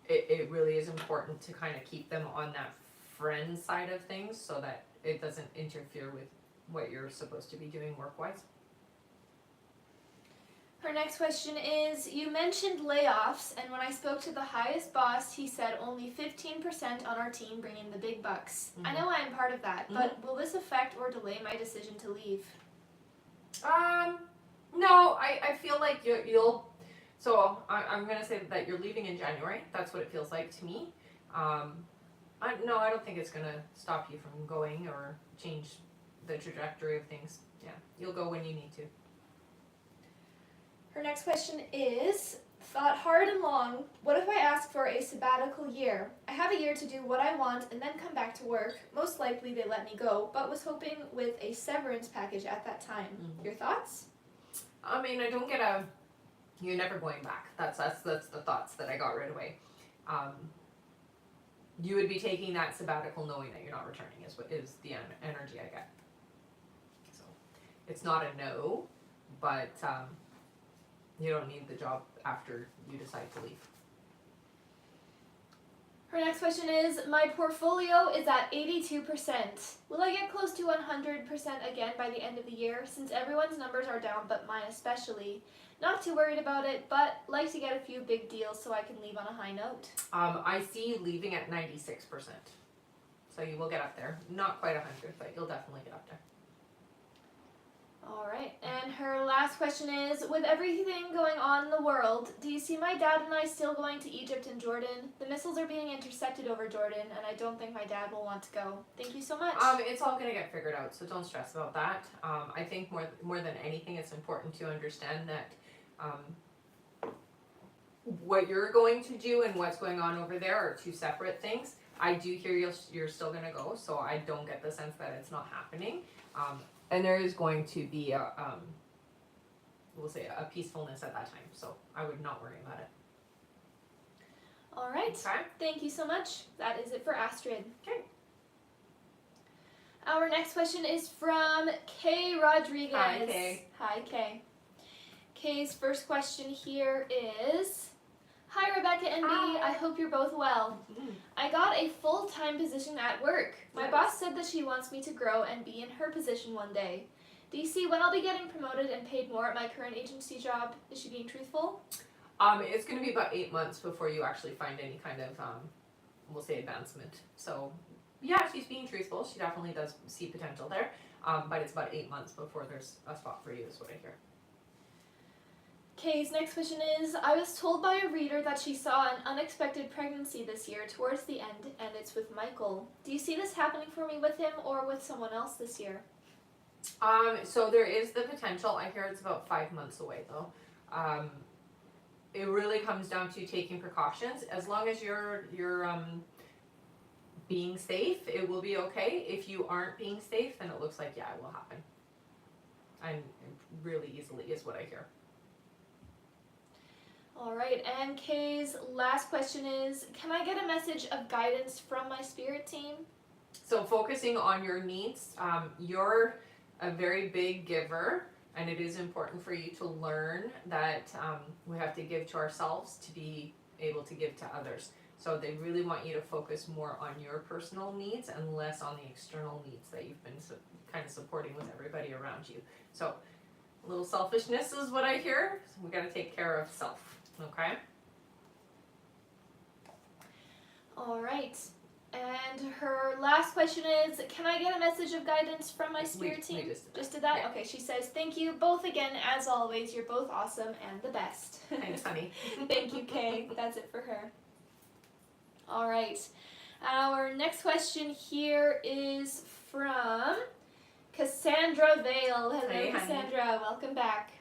It really is important to kind of keep them on that friend side of things so that it doesn't interfere with what you're supposed to be doing work-wise. Her next question is, you mentioned layoffs, and when I spoke to the highest boss, he said only 15% on our team bring in the big bucks. Mm-hmm. I know I am part of that, but will this affect or delay my decision to leave? No, I feel like you'll, so I'm going to say that you're leaving in January. That's what it feels like to me. No, I don't think it's going to stop you from going or change the trajectory of things. Yeah, you'll go when you need to. Her next question is, thought hard and long, what if I ask for a sabbatical year? I have a year to do what I want and then come back to work. Most likely they let me go, but was hoping with a severance package at that time. Mm-hmm. Your thoughts? I mean, I don't get you're never going back. That's the thoughts that I got right away. You would be taking that sabbatical knowing that you're not returning is the energy I get. So it's not a no, but you don't need the job after you decide to leave. Her next question is, my portfolio is at 82%. Will I get close to 100% again by the end of the year, since everyone's numbers are down but mine especially? Not too worried about it, but like to get a few big deals so I can leave on a high note. I see you leaving at 96%. So you will get up there. Not quite 100, but you'll definitely get up there. All right, and her last question is, with everything going on in the world, do you see my dad and I still going to Egypt and Jordan? The missiles are being intercepted over Jordan, and I don't think my dad will want to go. Thank you so much. It's all going to get figured out, so don't stress about that. I think more than anything, it's important to understand that what you're going to do and what's going on over there are two separate things. I do hear you're still going to go, so I don't get the sense that it's not happening. And there is going to be we'll say a peacefulness at that time, so I would not worry about it. All right. Okay. Thank you so much. That is it for Astrid. Okay. Our next question is from Kay Rodriguez. Hi, Kay. Hi, Kay. Kay's first question here is, hi, Rebecca and Bea. I hope you're both well. Mm-hmm. I got a full-time position at work. My Nice. boss said that she wants me to grow and be in her position one day. Do you see when I'll be getting promoted and paid more at my current agency job? Is she being truthful? It's going to be about 8 months before you actually find any kind of, we'll say, advancement. So, yeah, she's being truthful. She definitely does see potential there. But it's about 8 months before there's a spot for you, is what I hear. Kay's next question is, I was told by a reader that she saw an unexpected pregnancy this year towards the end, and it's with Michael. Do you see this happening for me with him or with someone else this year? So there is the potential. I hear it's about 5 months away, though. It really comes down to taking precautions. As long as you're being safe, it will be okay. If you aren't being safe, then it looks like, yeah, it will happen. And really easily is what I hear. All right, and Kay's last question is, can I get a message of guidance from my spirit team? So focusing on your needs, you're a very big giver, and it is important for you to learn that we have to give to ourselves to be able to give to others. So they really want you to focus more on your personal needs and less on the external needs that you've been kind of supporting with everybody around you. So a little selfishness is what I hear. So we got to take care of self, okay? All right. And her last question is, can I get a message of guidance from my spirit team? We just did that? Yeah. Okay, she says, thank you both again, as always. You're both awesome and the best. Thanks, honey. Thank you, Kay. That's it for her. All right. Our next question here is from Cassandra Vale. Hello, Hey, honey. Cassandra. Welcome back.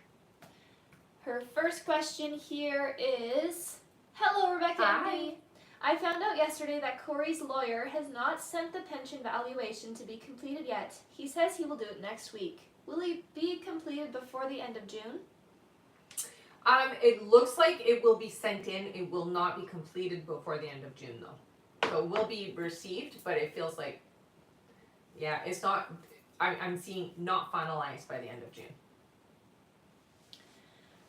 Her first question here is, hello, Rebecca and Hi. Bea. I found out yesterday that Corey's lawyer has not sent the pension valuation to be completed yet. He says he will do it next week. Will it be completed before the end of June? It looks like it will be sent in. It will not be completed before the end of June, though. So it will be received, but it feels like, yeah, it's not, I'm seeing not finalized by the end of June.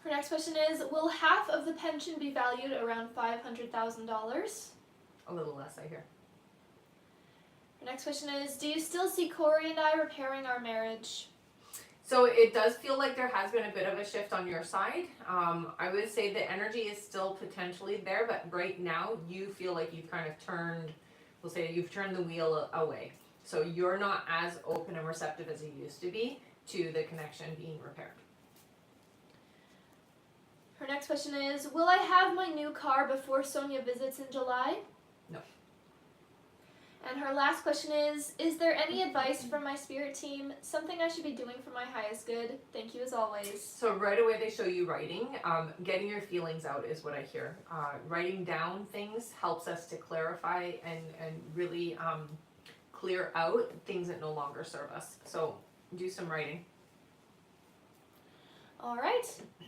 Her next question is, will half of the pension be valued around $500,000? A little less, I hear. Her next question is, do you still see Corey and I repairing our marriage? So it does feel like there has been a bit of a shift on your side. I would say the energy is still potentially there, but right now you feel like you've kind of turned, we'll say you've turned the wheel away. So you're not as open and receptive as you used to be to the connection being repaired. Her next question is, will I have my new car before Sonia visits in July? No. And her last question is there any advice from my spirit team? Something I should be doing for my highest good? Thank you as always. So right away they show you writing. Getting your feelings out is what I hear. Writing down things helps us to clarify and really clear out things that no longer serve us. So do some writing. All right.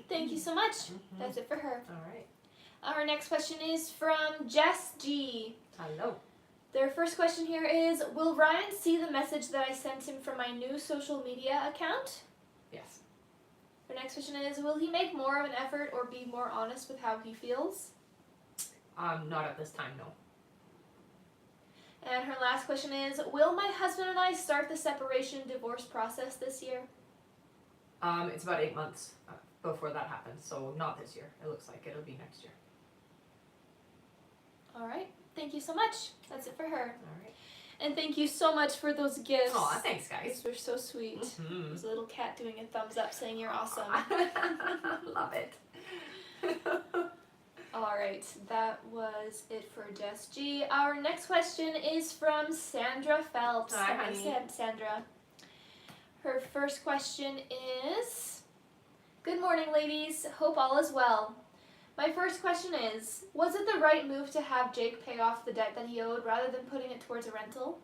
Thank you so much. That's it for her. All right. Our next question is from Jess G. Hello. Their first question here is, will Ryan see the message that I sent him from my new social media account? Yes. Their next question is, will he make more of an effort or be more honest with how he feels? Not at this time, no. question is, will my husband and I start the separation divorce process this year? It's about 8 months before that happens, so not this year. It looks like it'll be next year. All right. Thank you so much. That's it for her. All right. And thank you so much for those gifts. Aw, thanks, guys. These were so sweet. Mm-hmm. There's a little cat doing a thumbs up saying you're awesome. Love it. All right, that was it for Jess G. Our next question is from Sandra Phelps. Hi, honey. Sandra. Her first question is, good morning, ladies. Hope all is well. My first question is, was it the right move to have Jake pay off the debt that he owed rather than putting it towards a rental?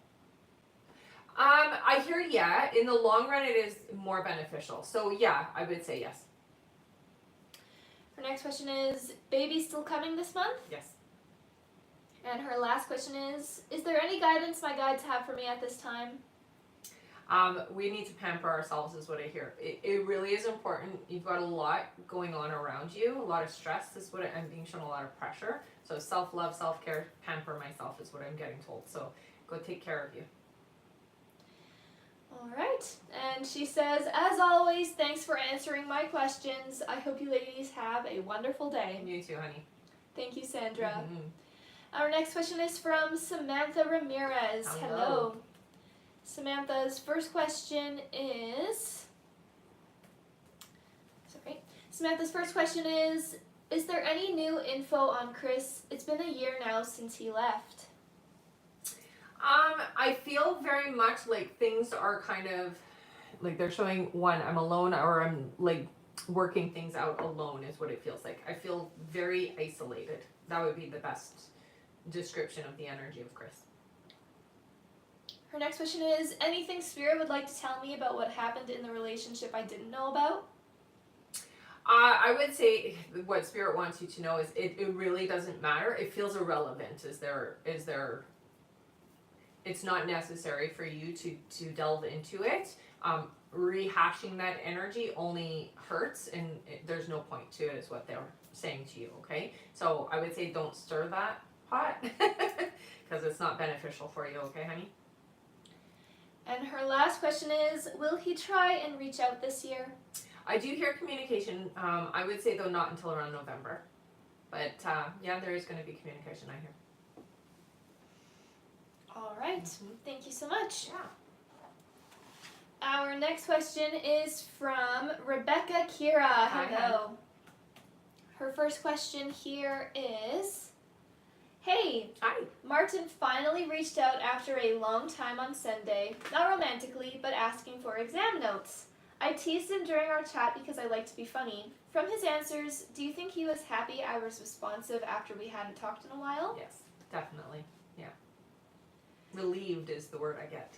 I hear yeah. In the long run, it is more beneficial. So yeah, I would say yes. Her next question is, baby still coming this month? Yes. And her last question is there any guidance my guides have for me at this time? We need to pamper ourselves is what I hear. It really is important. You've got a lot going on around you, a lot of stress is what I'm being shown, a lot of pressure. So self-love, self-care, pamper myself is what I'm getting told. So go take care of you. All right. And she says, as always, thanks for answering my questions. I hope you ladies have a wonderful day. You too, honey. Thank you, Sandra. Mm-hmm. Our next question is from Samantha Ramirez. Hello. Samantha's first question is, Samantha's first question is there any new info on Chris? It's been a year now since he left. I feel very much like things are kind of, like they're showing one, I'm alone, or I'm like working things out alone is what it feels like. I feel very isolated. That would be the best description of the energy of Chris. Her next question is, anything Spirit would like to tell me about what happened in the relationship I didn't know about? I would say what Spirit wants you to know is it really doesn't matter. It feels irrelevant. It's not necessary for you to delve into it. Rehashing that energy only hurts, and there's no point to it is what they're saying to you, okay? So I would say don't stir that pot because it's not beneficial for you, okay, honey? And her last question is, will he try and reach out this year? I do hear communication. I would say, though, not until around November. But, yeah, there is going to be communication, I hear. All right. Thank you so much. Yeah. Our next question is from Rebecca Kira. Hello. Her first question here is, hey, hi. Martin finally reached out after a long time on Sunday, not romantically, but asking for exam notes. I teased him during our chat because I like to be funny. From his answers, do you think he was happy I was responsive after we hadn't talked in a while? Yes, definitely. Yeah. Relieved is the word I get.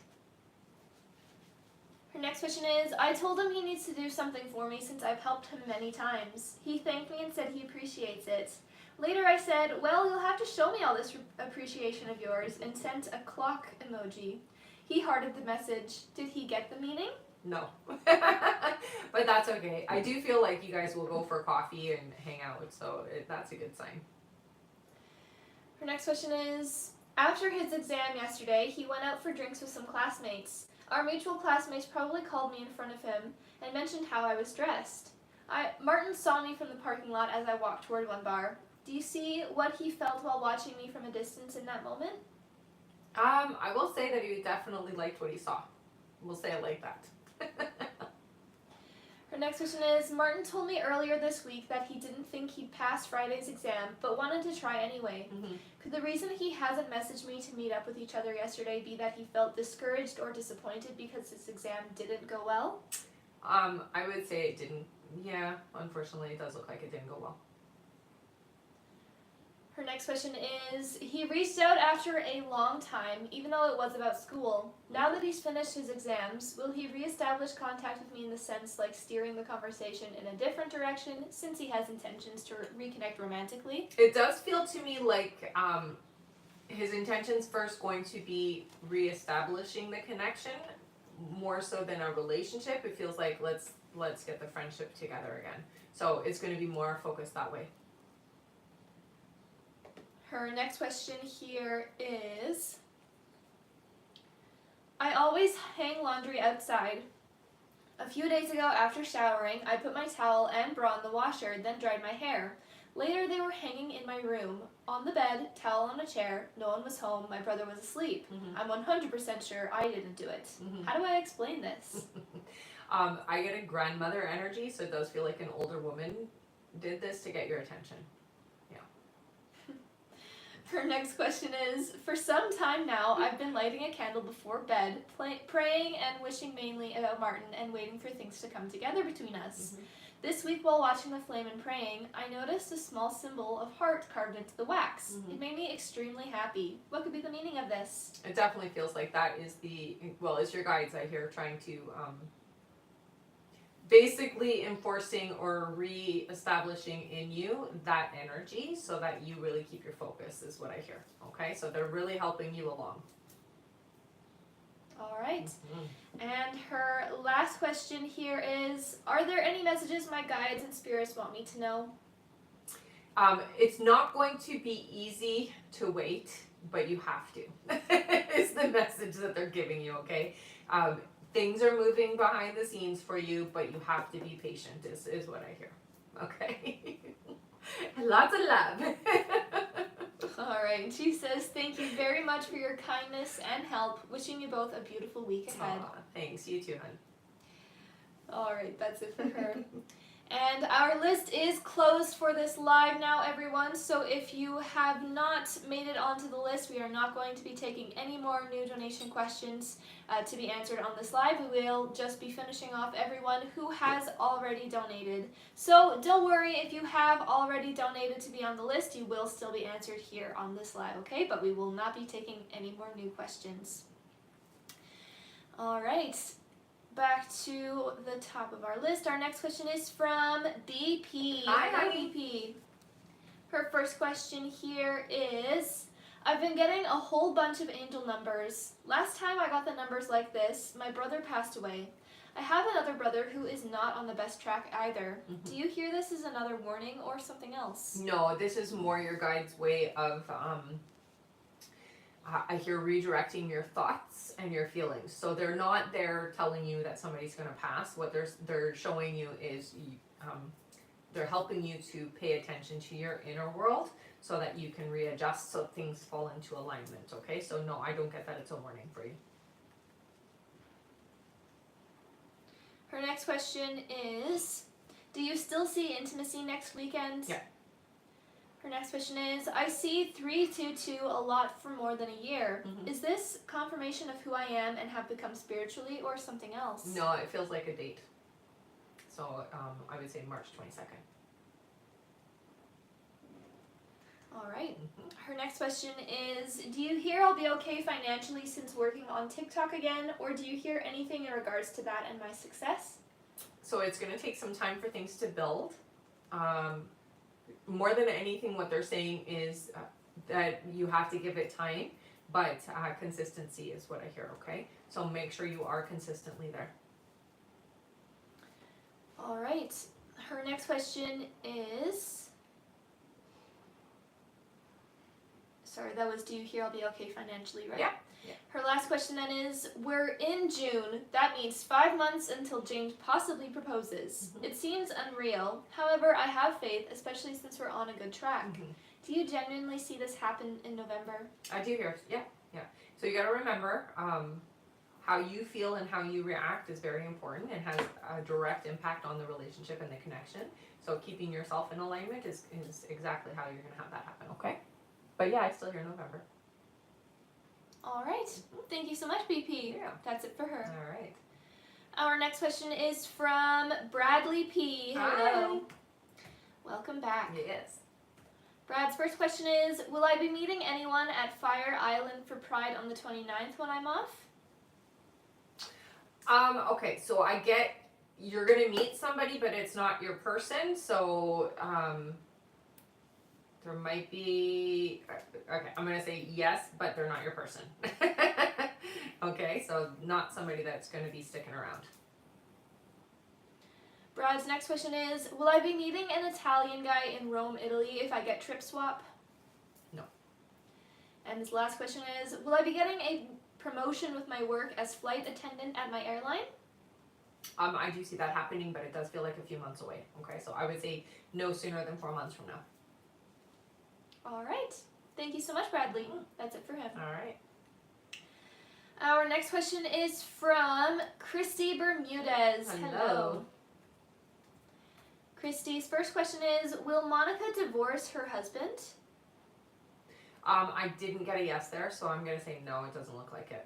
Her next question is, I told him he needs to do something for me since I've helped him many times. He thanked me and said he appreciates it. Later I said, well, you'll have to show me all this appreciation of yours, and sent a clock emoji. He hearted the message. Did he get the meaning? No. But that's okay. I do feel like you guys will go for coffee and hang out, so that's a good sign. Her next question is, after his exam yesterday, he went out for drinks with some classmates. Our mutual classmates probably called me in front of him and mentioned how I was dressed. Martin saw me from the parking lot as I walked toward one bar. Do you see what he felt while watching me from a distance in that moment? I will say that he definitely liked what he saw. We'll say it like that. Her next question is, Martin told me earlier this week that he didn't think he'd pass Friday's exam, but wanted to try anyway. Mm-hmm. Could the reason he hasn't messaged me to meet up with each other yesterday be that he felt discouraged or disappointed because his exam didn't go well? I would say it didn't. Yeah, unfortunately, it does look like it didn't go well. Her next question is, he reached out after a long time, even though it was about school. Now that he's finished his exams, will he reestablish contact with me in the sense like steering the conversation in a different direction since he has intentions to reconnect romantically? It does feel to me like his intention's first going to be reestablishing the connection more so than a relationship. It feels like let's get the friendship together again. So it's going to be more focused that way. Her next question here is, always hang laundry outside. A few days ago, after showering, I put my towel and bra in the washer, then dried my hair. Later, they were hanging in my room. On the bed, towel on a chair, no one was home, my brother was asleep. I'm 100% sure I didn't do it. How do I explain this? I get a grandmother energy, so it does feel like an older woman did this to get your attention. Her next question is, for some time now, I've been lighting a candle before bed, praying and wishing mainly about Martin and waiting for things to come together between us. This week, while watching the flame and praying, I noticed a small symbol of heart carved into the wax. It made me extremely happy. What could be the meaning of this? It definitely feels like that is it's your guides I hear trying to basically enforcing or re-establishing in you that energy so that you really keep your focus is what I hear. Okay, so they're really helping you along. All right. And her last question here is, are there any messages my guides and spirits want me to know? It's not going to be easy to wait, but you have to. Is the message that they're giving you, okay? Things are moving behind the scenes for you, but you have to be patient is what I hear. Okay? Lots of love. All right. She says, thank you very much for your kindness and help. Wishing you both a beautiful week ahead. Aw, thanks. You too, hon. All right. That's it for her. And our list is closed for this live now, everyone. So if you have not made it onto the list, we are not going to be taking any more new donation questions to be answered on this live. We will just be finishing off everyone who has already donated. So don't worry if you have already donated to be on the list. You will still be answered here on this live, okay? But we will not be taking any more new questions. All right. Back to the top of our list. Our next question is from BP. Hi, BP. Her first question here is, I've been getting a whole bunch of angel numbers. Last time I got the numbers like this, my brother passed away. I have another brother who is not on the best track either. Do you hear this as another warning or something else? No, this is more your guide's way of I hear redirecting your thoughts and your feelings. So they're not there telling you that somebody's going to pass. What they're showing you is they're helping you to pay attention to your inner world so that you can readjust so things fall into alignment. Okay, so no, I don't get that it's a warning for you. Her next question is, do you still see intimacy next weekend? Yeah. Her next question is, I see 322 a lot for more than a year. Is this confirmation of who I am and have become spiritually or something else? No, it feels like a date. So I would say March 22nd. All right. Her next question is, do you hear I'll be okay financially since working on TikTok again, or do you hear anything in regards to that and my success? So it's going to take some time for things to build. More than anything, what they're saying is that you have to give it time, but consistency is what I hear, okay? So make sure you are consistently there. All right. Her next question is... Sorry, that was, do you hear I'll be okay financially, right? Yeah. Her last question then is, we're in June. That means 5 months until James possibly proposes. It seems unreal. However, I have faith, especially since we're on a good track. Do you genuinely see this happen in November? I do hear, yeah. So you got to remember, how you feel and how you react is very important and has a direct impact on the relationship and the connection. So keeping yourself in alignment is exactly how you're going to have that happen, okay? But yeah, I still hear November. All right. Thank you so much, BP. Yeah. That's it for her. All right. Our next question is from Bradley P. Hello. Welcome back. Yes. Brad's first question is, will I be meeting anyone at Fire Island for Pride on the 29th when I'm off? Okay, so I get you're going to meet somebody, but it's not your person. So, there might be, okay, I'm going to say yes, but they're not your person. Okay, so not somebody that's going to be sticking around. Brad's next question is, will I be meeting an Italian guy in Rome, Italy if I get trip swap? No. And his last question is, will I be getting a promotion with my work as flight attendant at my airline? I do see that happening, but it does feel like a few months away. Okay, so I would say no sooner than 4 months from now. All right. Thank you so much, Bradley. That's it for him. All right. Our next question is from Christy Bermudez. Hello. Christy's first question is, will Monica divorce her husband? I didn't get a yes there, so I'm going to say no, it doesn't look like it.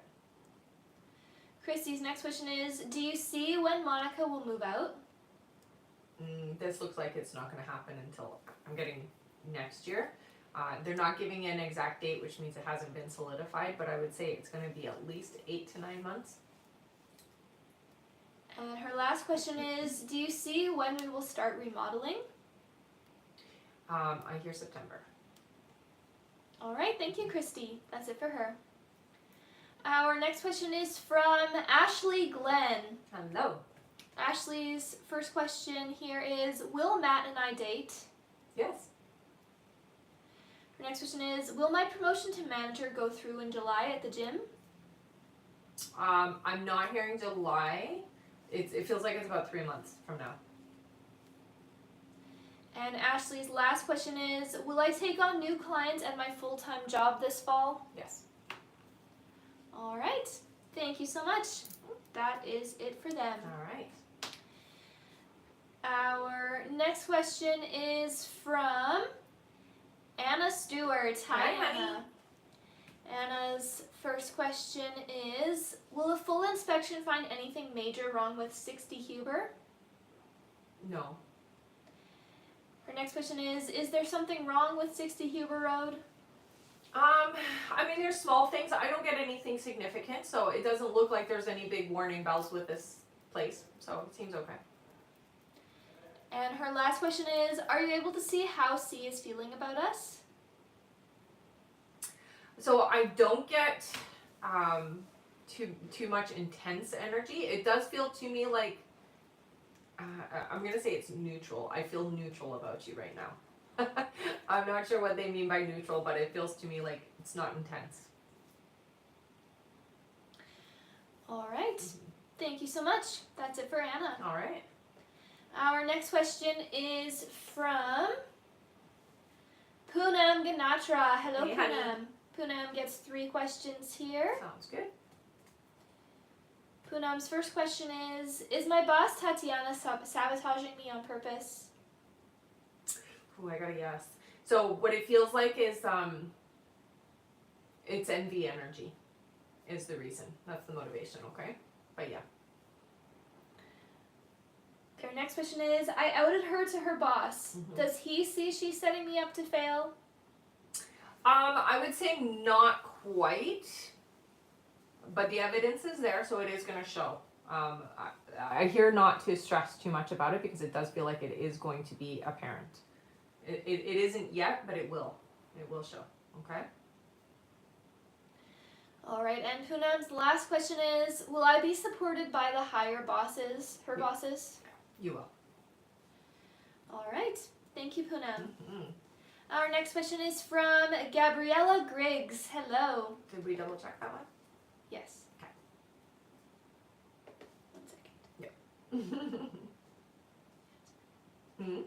Christy's next question is, do you see when Monica will move out? This looks like it's not going to happen until, I'm getting next year. They're not giving an exact date, which means it hasn't been solidified, but I would say it's going to be at least 8 to 9 months. And her last question is, do you see when we will start remodeling? I hear September. All right, thank you, Christy. That's it for her. Our next question is from Ashley Glenn. Hello. Ashley's first question here is, will Matt and I date? Yes. Her next question is, will my promotion to manager go through in July at the gym? I'm not hearing July. It feels like it's about 3 months from now. And Ashley's last question is, will I take on new clients at my full-time job this fall? Yes. All right. Thank you so much. That is it for them. All right. Our next question is from Anna Stewart. Hi, Anna. honey. Anna's first question is, will a full inspection find anything major wrong with 60 Huber? No. Her next question is there something wrong with 60 Huber Road? I mean, there's small things. I don't get anything significant, so it doesn't look like there's any big warning bells with this place, so it seems okay. And her last question is, are you able to see how C is feeling about us? So I don't get too much intense energy. It does feel to me like I'm gonna say it's neutral. I feel neutral about you right now. I'm not sure what they mean by neutral, but it feels to me like it's not intense. All right. Thank you so much. That's it for Anna. All right. Our next question is from Poonam Ganatra. Hello, Hey, Poonam. honey. Poonam gets 3 questions here. Sounds good. Poonam's first question is my boss Tatiana sabotaging me on purpose? Ooh, I got a yes. So what it feels like is it's envy energy is the reason. That's the motivation, okay? But yeah. Their next question is, I outed her to her boss. Mhm. Does he see she's setting me up to fail? I would say not quite, but the evidence is there, so it is going to show. I hear not to stress too much about it because it does feel like it is going to be apparent. It isn't yet, but it will. It will show, okay? All right, and Poonam's last question is, will I be supported by the higher bosses, her bosses? You will. All right, thank you, Poonam. Mm-hmm. Our next question is from Gabriella Griggs. Hello. Did we double check that one? Yes. Okay. 1 second. Hmm?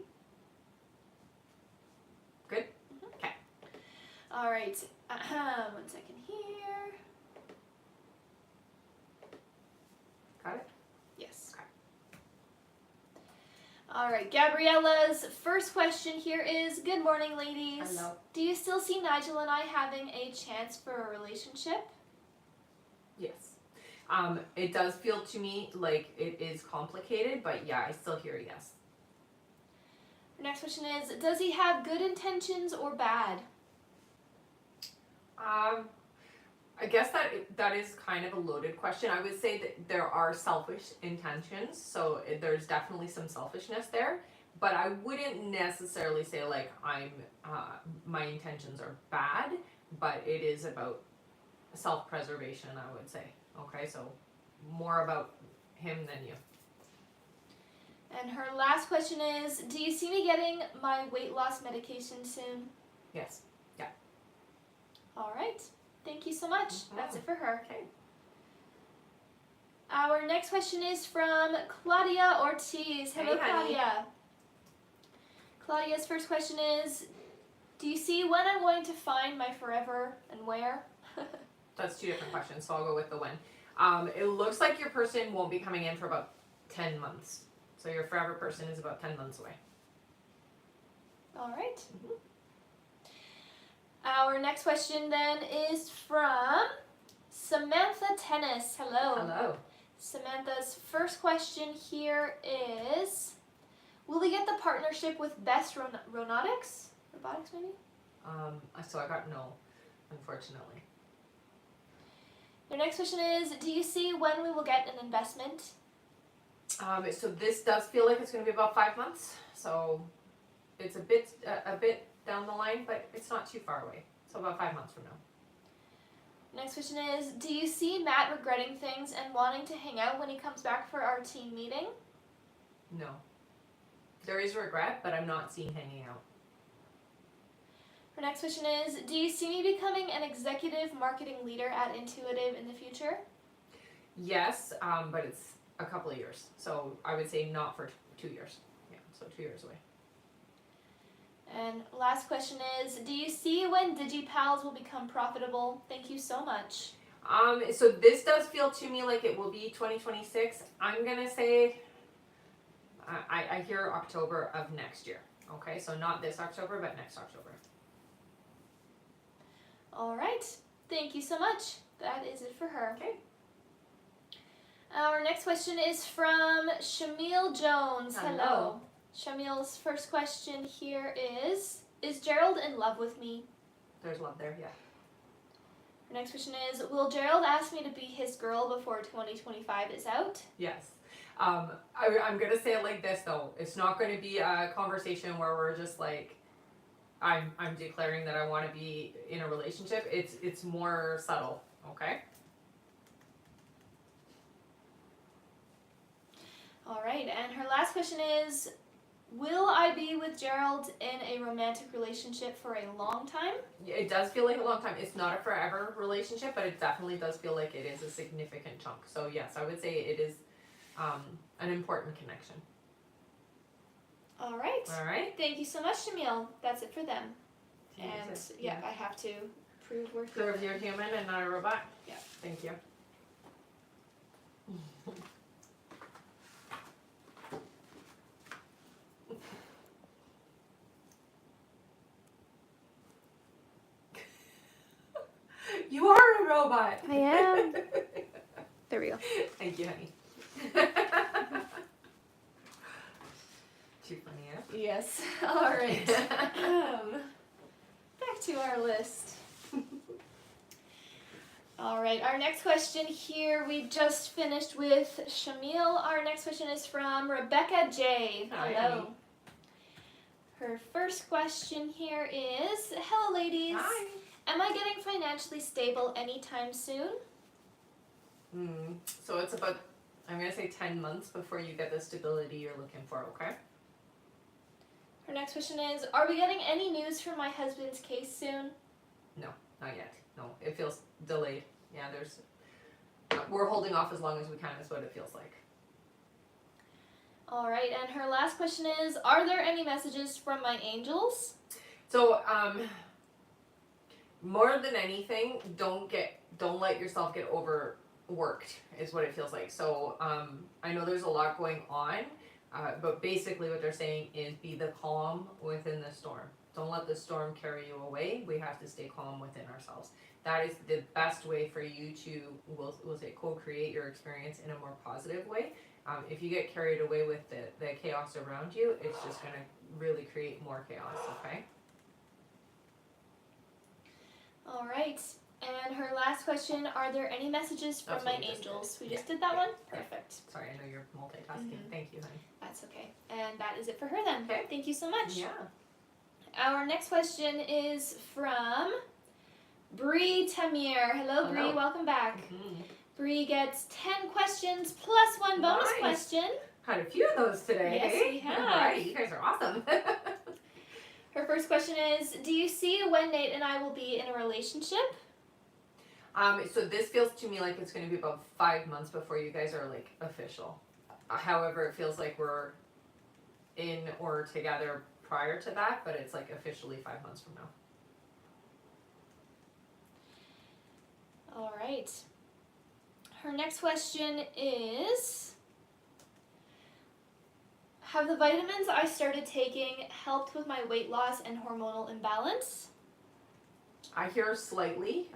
Good? Okay. All right. 1 second here. Got it? Yes. Okay. All right. Gabriella's first question here is, good morning, ladies. Hello. Do you still see Nigel and I having a chance for a relationship? Yes. It does feel to me like it is complicated, but yeah, I still hear yes. Our next question is, does he have good intentions or bad? I guess that is kind of a loaded question. I would say that there are selfish intentions, so there's definitely some selfishness there, but I wouldn't necessarily say like my intentions are bad, but it is about self-preservation, I would say. Okay, so more about him than you. And her last question is, do you see me getting my weight loss medication soon? Yes. Yeah. All right. Thank you so much. That's it for her. Okay. Our next question is from Claudia Ortiz. Hello, Hey, honey. Claudia. Claudia's first question is, do you see when I'm going to find my forever and where? That's 2 different questions, so I'll go with the when. It looks like your person won't be coming in for about 10 months. So your forever person is about 10 months away. All right. Our next question then is from Samantha Tennis. Hello. Hello. Samantha's first question here is, will we get the partnership with Best Robotics? Robotics, maybe? So I got no, unfortunately. Your next question is, do you see when we will get an investment? So this does feel like it's going to be about 5 months. So it's a bit down the line, but it's not too far away. So about 5 months from now. Next question is, do you see Matt regretting things and wanting to hang out when he comes back for our team meeting? No. There is regret, but I'm not seeing hanging out. Her next question is, do you see me becoming an executive marketing leader at Intuitive in the future? Yes, but it's a couple of years. So I would say not for 2 years. Yeah, so 2 years away. And last question is, do you see when DigiPals will become profitable? Thank you so much. So this does feel to me like it will be 2026. I'm gonna say, I hear October of next year. Okay, so not this October, but next October. All right. Thank you so much. That is it for her. Okay. Our next question is from Shamil Jones. Hello. Shamil's first question here is Gerald in love with me? There's love there, yeah. Her next question is, will Gerald ask me to be his girl before 2025 is out? Yes. I'm gonna say it like this though. It's not gonna be a conversation where we're just like, I'm declaring that I want to be in a relationship. It's more subtle, okay? All right, and her last question is, will I be with Gerald in a romantic relationship for a long time? It does feel like a long time. It's not a forever relationship, but it definitely does feel like it is a significant chunk. So yes, I would say it is an important connection. All right. All right. Thank you so much, Shamil. That's it for them. And yeah, I have to prove we're human. Prove you're human and not a robot. Yeah. Thank you. You are a robot. I am. There we go. Thank you, honey. Too funny, yeah? Yes. All right. Back to our list. All right. Our next question here, we just finished with Shamil. Our next question is from Rebecca J. Hi, Hello. honey. Her first question here is, hello, ladies. Hi. Am I getting financially stable anytime soon? So it's about, I'm going to say 10 months before you get the stability you're looking for, okay? Her next question is, are we getting any news from my husband's case soon? No, not yet. No, it feels delayed. Yeah, we're holding off as long as we can is what it feels like. All right, and her last question is, are there any messages from my angels? So, more than anything, don't let yourself get overworked is what it feels like. So, I know there's a lot going on, but basically what they're saying is be the calm within the storm. Don't let the storm carry you away. We have to stay calm within ourselves. That is the best way for you to, we'll say, co-create your experience in a more positive way. If you get carried away with the chaos around you, it's just going to really create more chaos, okay? All right, and her last question, are there any messages from That's my what we just angels? did. We just Yeah. did that Yeah. one? Yeah. Perfect. Sorry, I know you're multitasking. Thank you, honey. That's okay. And that is it for her then. Okay. Thank you so much. Yeah. Our next question is from Bree Tamir. Hello, Bree. Hello. Welcome back. Mm-hmm. Bree gets 10 questions plus one bonus Nice. question. Had a few of those today. Yes, eh? we have. All right, you guys are awesome. Her first question is, do you see when Nate and I will be in a relationship? So this feels to me like it's going to be about 5 months before you guys are like official. However, it feels like we're in or together prior to that, but it's like officially 5 months from now. All right. Her next question is, have the vitamins I started taking helped with my weight loss and hormonal imbalance? I hear slightly.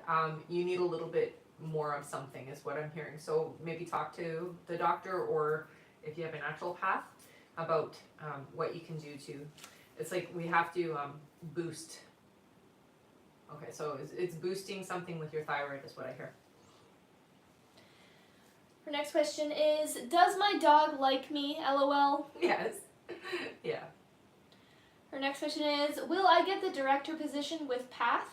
You need a little bit more of something is what I'm hearing. So maybe talk to the doctor, or if you have an naturopath, about what you can do to, it's like we have to boost. Okay, so it's boosting something with your thyroid is what I hear. Her next question is, does my dog like me? LOL. Yes. Yeah. Her next question is, will I get the director position with PATH?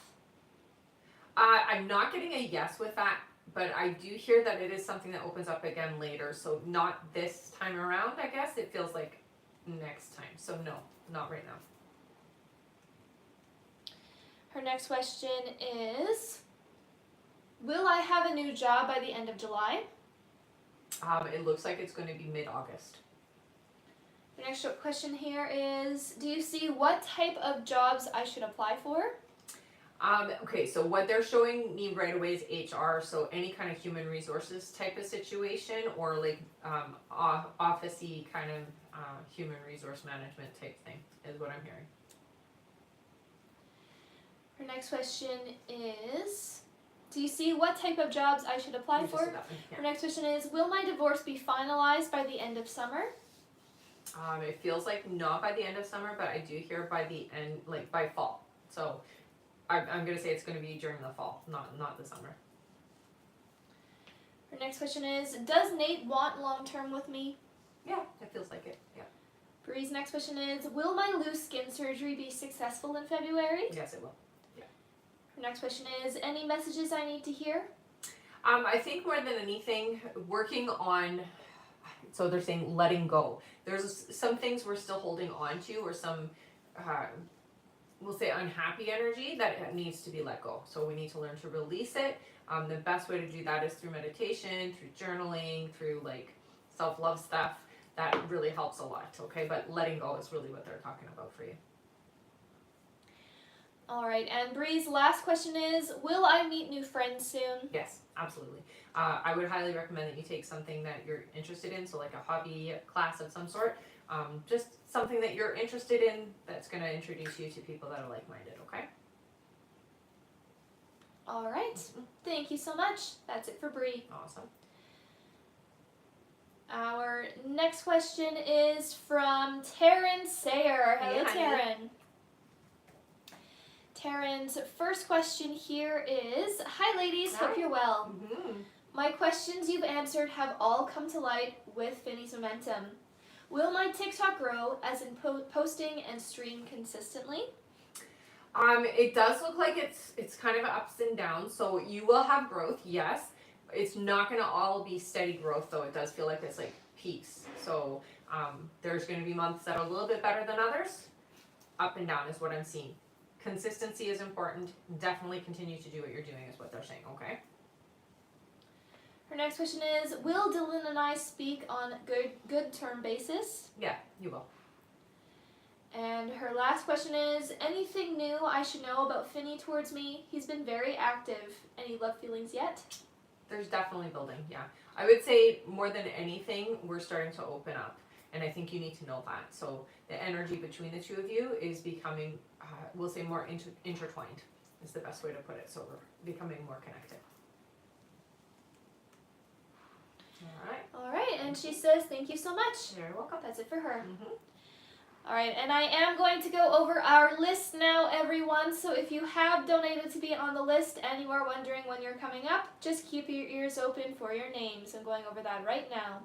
I'm not getting a yes with that, but I do hear that it is something that opens up again later. So not this time around, I guess. It feels like next time. So no, not right now. Her next question is, will I have a new job by the end of July? It looks like it's going to be mid-August. The next question here is, do you see what type of jobs I should apply for? Okay, so what they're showing me right away is HR, so any kind of human resources type of situation, or like office-y kind of human resource management type thing is what I'm hearing. Her next question is, do you see what type of jobs I should apply You just for? did that one, yeah. Her next question is, will my divorce be finalized by the end of summer? It feels like not by the end of summer, but I do hear by the end, like by fall. So I'm going to say it's going to be during the fall, not the summer. Her next question is, does Nate want long-term with me? Yeah, it feels like it, yeah. Bree's next question is, will my loose skin surgery be successful in February? Yes, it will. Her next question is, any messages I need to hear? I think more than anything, working on, so they're saying letting go. There's some things we're still holding on to, or some, we'll say unhappy energy that needs to be let go. So we need to learn to release it. The best way to do that is through meditation, through journaling, through like self-love stuff. That really helps a lot, okay? But letting go is really what they're talking about for you. All right, and Bree's last question is, will I meet new friends soon? Yes, absolutely. I would highly recommend that you take something that you're interested in, so like a hobby class of some sort. Just something that you're interested in that's going to introduce you to people that are like-minded, okay? All right, thank you so much. That's it for Bree. Awesome. Our next question is from Taryn Sayer. Hello, Hey, Taryn. Taryn's first question here is, hi ladies, Hi. hope you're well. Mm-hmm. My questions you've answered have all come to light with Finny's momentum. Will my TikTok grow, as in posting and stream consistently? It does look like it's kind of ups and downs, so you will have growth, yes. It's not going to all be steady growth, though. It does feel like it's like peaks. So there's going to be months that are a little bit better than others. Up and down is what I'm seeing. Consistency is important. Definitely continue to do what you're doing is what they're saying, okay? Her next question is, will Dylan and I speak on good term basis? Yeah, you will. And her last question is, anything new I should know about Finny towards me? He's been very active. Any love feelings yet? There's definitely building, yeah. I would say more than anything, we're starting to open up. And I think you need to know that. So the energy between the two of you is becoming, we'll say more intertwined is the best way to put it. So we're becoming more connected. All right. All right, and she says, thank you so much. You're welcome. That's it for her. Mm-hmm. All right, and I am going to go over our list now, everyone. So if you have donated to be on the list and you are wondering when you're coming up, just keep your ears open for your names. I'm going over that right now.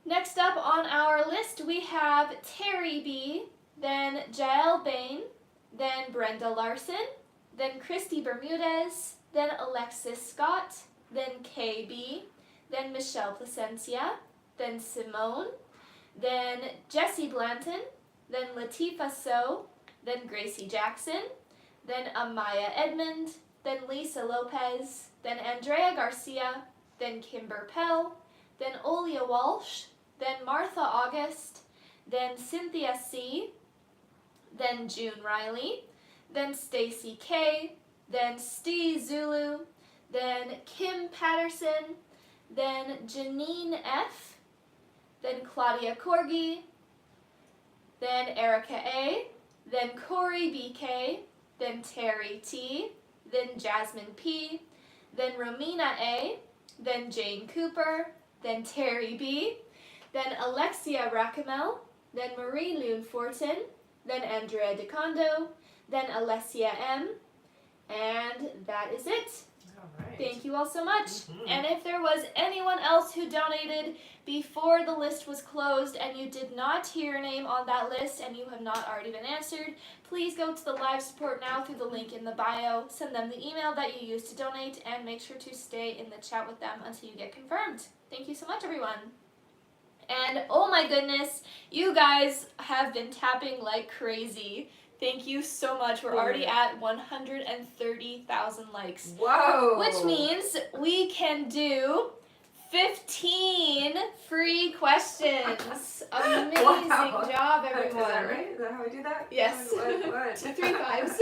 Next up on our list, we have Terry B., then Jael Bain, then Brenda Larson, then Christy Bermudez, then Alexis Scott, then KB, then Michelle Placencia, then Simone, then Jessie Blanton, then Latifa So, then Gracie Jackson, then Amaya Edmond, then Lisa Lopez, then Andrea Garcia, then Kimber Pell, then Olia Walsh, then Martha August, then Cynthia C., then June Riley, then Stacy K., then Steve Zulu, then Kim Patterson, then Janine F., then Claudia Corgi, then Erica A., then Corey BK, then Terry T., then Jasmine P., then Romina A., then Jane Cooper, then Terry B., then Alexia Racamel, then Marie Lune Fortin, then Andrea DeCondo, then Alessia M., and that is it. All right. Thank you all so much. Mhm. And if there was anyone else who donated before the list was closed and you did not hear your name on that list and you have not already been answered, please go to the live support now through the link in the bio, send them the email that you used to donate, and make sure to stay in the chat with them until you get confirmed. Thank you so much, everyone. And oh my goodness, you guys have been tapping like crazy. Thank you so much. We're already at 130,000 likes. Whoa! Which means we can do 15 free questions. Amazing Wow. job, Is everyone. that right? Is that how I do that? Yes. What? 3 5s.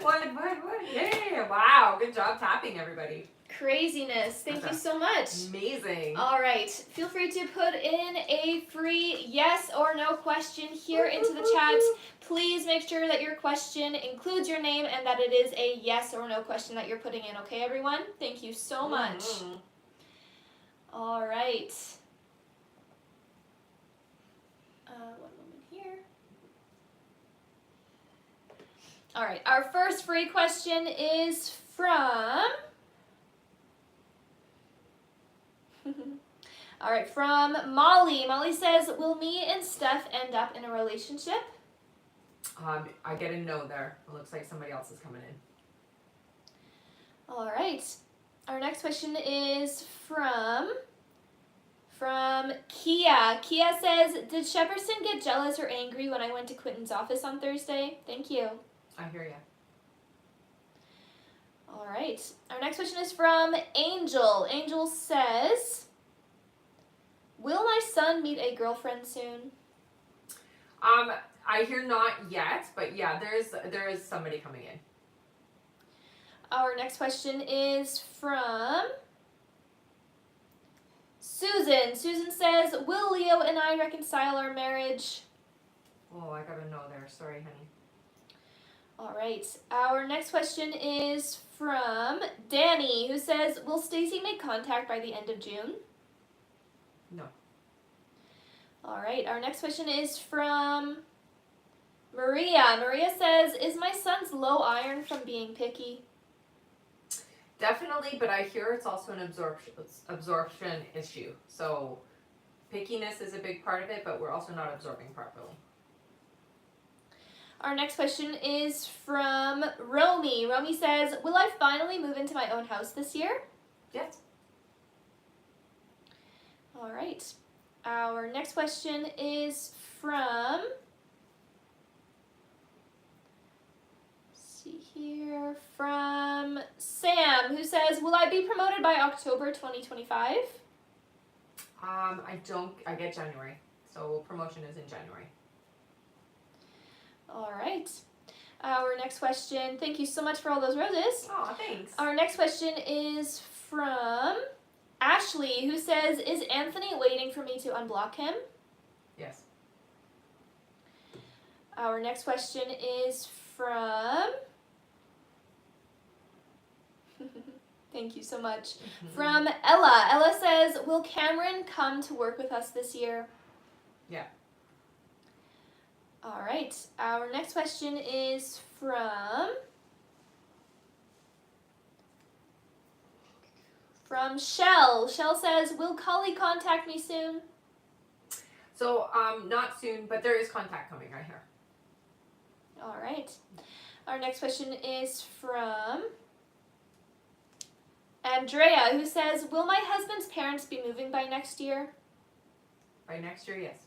What? Yeah! Wow! Good job tapping, everybody. Craziness. Thank you so much. Amazing. All right. Feel free to put in a free yes or no question here into the chat. Please make sure that your question includes your name and that it is a yes or no question that you're putting in. Okay, everyone? Thank you so much. Mhm. All right. One moment here. All right. Our first free question is from... All right, from Molly. Molly says, will me and Steph end up in a relationship? I get a no there. It looks like somebody else is coming in. All right. Our next question is from Kia. Kia says, did Shepperson get jealous or angry when I went to Quentin's office on Thursday? Thank you. I hear ya. All right. Our next question is from Angel. Angel says, will my son meet a girlfriend soon? I hear not yet, but yeah, there is somebody coming in. Our next question is from Susan. Susan says, will Leo and I reconcile our marriage? Oh, I got a no there. Sorry, honey. All right. Our next question is from Danny, who says, will Stacy make contact by the end of June? No. All right. Our next question is from Maria. Maria says, is my son's low iron from being picky? Definitely, but I hear it's also an absorption issue. So pickiness is a big part of it, but we're also not absorbing properly. Our next question is from Romy. Romy says, will I finally move into my own house this year? Yes. All right. Our next question is from, from Sam, who says, will I be promoted by October 2025? I get January. So promotion is in January. All right. Our next question, thank you so much for all those roses. Oh, thanks. Our next question is from Ashley, who says, is Anthony waiting for me to unblock him? Yes. Our next question is from... Thank you so much. From Ella. Ella says, will Cameron come to work with us this year? Yeah. All right. Our next question is from Shell. Shell says, will Cully contact me soon? So, not soon, but there is contact coming, I hear. All right. Our next question is from Andrea, who says, will my husband's parents be moving by next year? By next year, yes.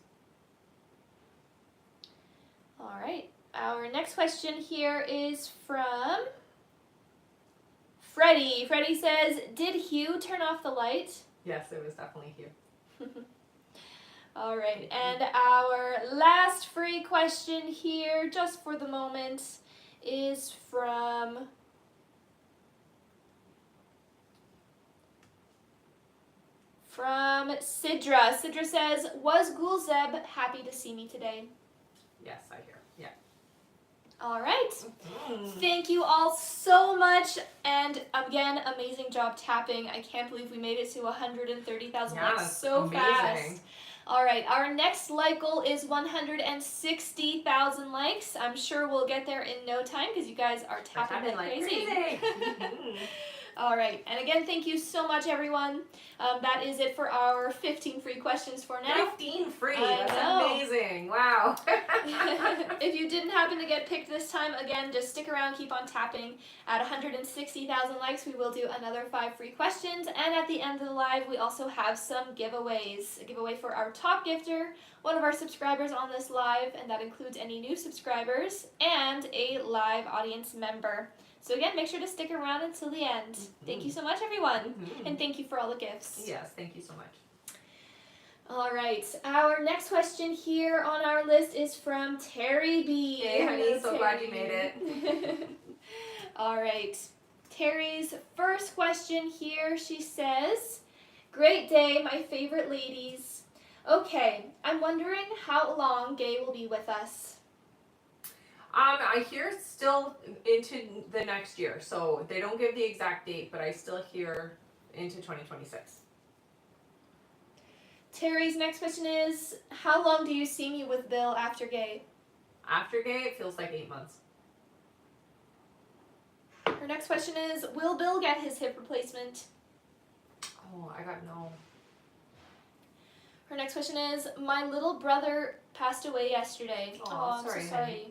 All right. Our next question here is from Freddie. Freddie says, did Hugh turn off the light? Yes, it was definitely Hugh. All right, and our last free question here, just for the moment, is from Sidra. Sidra says, was Gulzeb happy to see me today? Yes, I hear. Yeah. All right. Thank you all so much. And again, amazing job tapping. I can't believe we made it to 130,000 likes so fast. All right, our next like goal is 160,000 likes. I'm sure we'll get there in no time because you guys are tapping like crazy. All right, and again, thank you so much, everyone. That is it for our 15 free questions for now. 15 free, that's amazing, wow. If you didn't happen to get picked this time, again, just stick around, keep on tapping. At 160,000 likes, we will do another 5 free questions, and at the end of the live, we also have some giveaways. A giveaway for our top gifter, one of our subscribers on this live, and that includes any new subscribers, and a live audience member. So again, make sure to stick around until the end. Thank you so much, everyone. And thank you for all the gifts. Yes, thank you so much. All right, our next question here on our list is from Terry B. Hey, honey, so glad you made it. All right, Terry's first question here, she says, great day, my favorite ladies. Okay, I'm wondering how long Gay will be with us. I hear still into the next year, so they don't give the exact date, but I still hear into 2026. Terry's next question is, how long do you see me with Bill after Gay? After Gay, it feels like 8 months. Her next question is, will Bill get his hip replacement? Oh, I got no. Her next question is, my little brother passed away yesterday. Oh, I'm so sorry.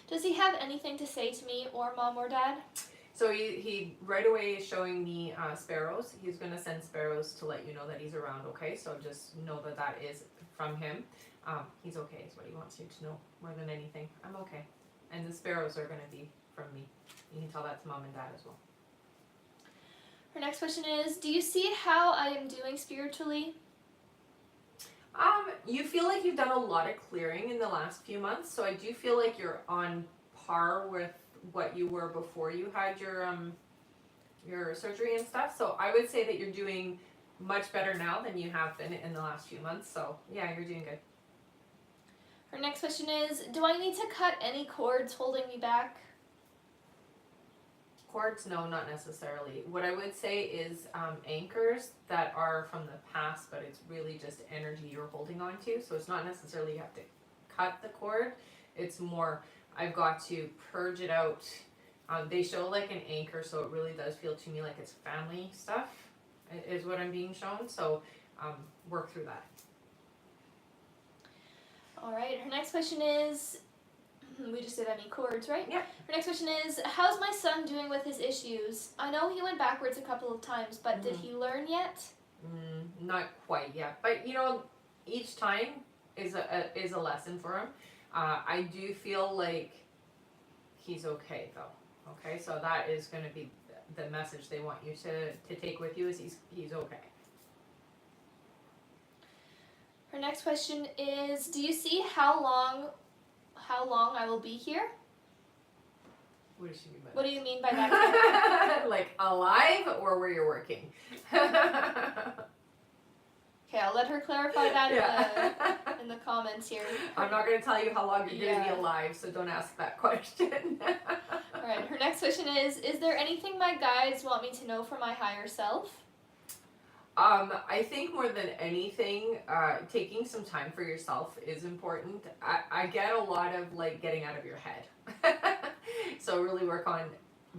Does he have anything to say to me or mom or dad? So he right away is showing me sparrows. He's going to send sparrows to let you know that he's around, okay? So just know that that is from him. He's okay is what he wants you to know more than anything. I'm okay. And the sparrows are going to be from me. You can tell that to mom and dad as well. Her next question is, do you see how I am doing spiritually? You feel like you've done a lot of clearing in the last few months, so I do feel like you're on par with what you were before you had your surgery and stuff. So I would say that you're doing much better now than you have been in the last few months. So yeah, you're doing good. Her next question is, do I need to cut any cords holding me back? Cords, no, not necessarily. What I would say is anchors that are from the past, but it's really just energy you're holding on to. So it's not necessarily you have to cut the cord. It's more, I've got to purge it out. They show like an anchor, so it really does feel to me like it's family stuff is what I'm being shown. So work through that. All right, her next question is, we just did any chords, right? Yeah. Her next question is, how's my son doing with his issues? I know he went backwards a couple of times, but did he learn yet? Not quite yet, but you know, each time is a lesson for him. I do feel like he's okay though. Okay, so that is going to be the message they want you to take with you is he's okay. Her next question is, do you see how long I will be here? What does she mean by that? What do you mean by that? Like alive or where you're working? Okay, I'll let her clarify that in the comments here. I'm not going to tell you how long you're going to be alive, so don't ask that question. Alright, her next question is there anything my guides want me to know for my higher self? I think more than anything, taking some time for yourself is important. I get a lot of like getting out of your head. So really work on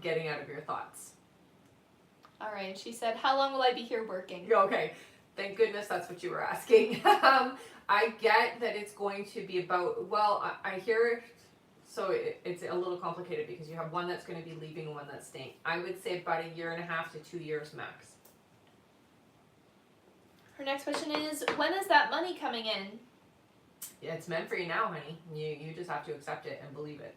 getting out of your thoughts. Alright, she said, how long will I be here working? Okay, thank goodness that's what you were asking. I get that it's going to be about, well, I hear, so it's a little complicated because you have one that's going to be leaving and one that's staying. I would say about 1.5 to 2 years max. Her next question is, when is that money coming in? Yeah, it's meant for you now, honey. You just have to accept it and believe it.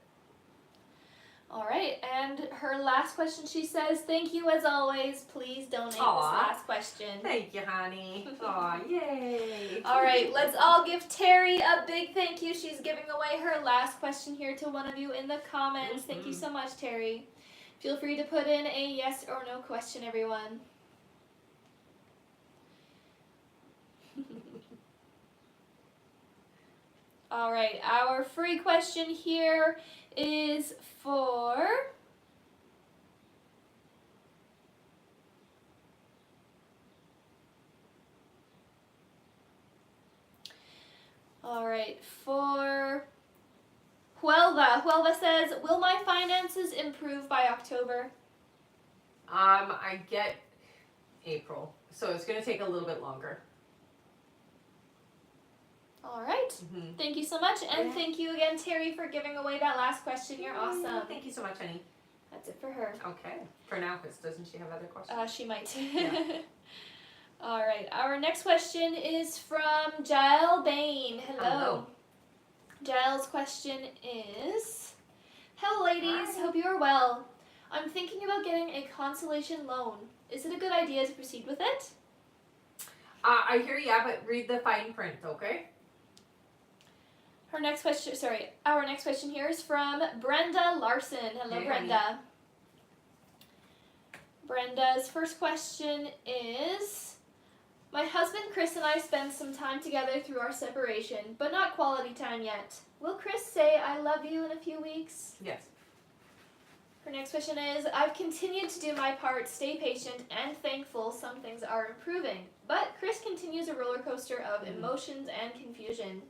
All right, and her last question, she says, thank you as always. Please donate Aw. this last question. Thank you, honey. Aw, yay. All right, let's all give Terry a big thank you. She's giving away her last question here to one of you in the comments. Thank you so much, Terry. Feel free to put in a yes or no question, everyone. All right, our free question here is for... All right, for Huelva. Huelva says, will my finances improve by October? I get April, so it's going to take a little bit longer. All right. Thank you so much, and thank you again, Terry, for giving away that last question. You're awesome. Thank you so much, honey. That's it for her. Okay. For now, because doesn't she have other questions? She might. Yeah. All right. Our next question is from Giles Bain. Hello. Giles' question is, hello, ladies. Hi. Hope you are well. I'm thinking about getting a consolation loan. Is it a good idea to proceed with it? I hear you, but read the fine print, okay? Our next question here is from Brenda Larson. Hello, Hey, Brenda. honey. Brenda's first question is, my husband Chris and I spend some time together through our separation, but not quality time yet. Will Chris say I love you in a few weeks? Yes. Her next question is, I've continued to do my part, stay patient, and thankful some things are improving, but Chris continues a roller coaster of emotions and confusion.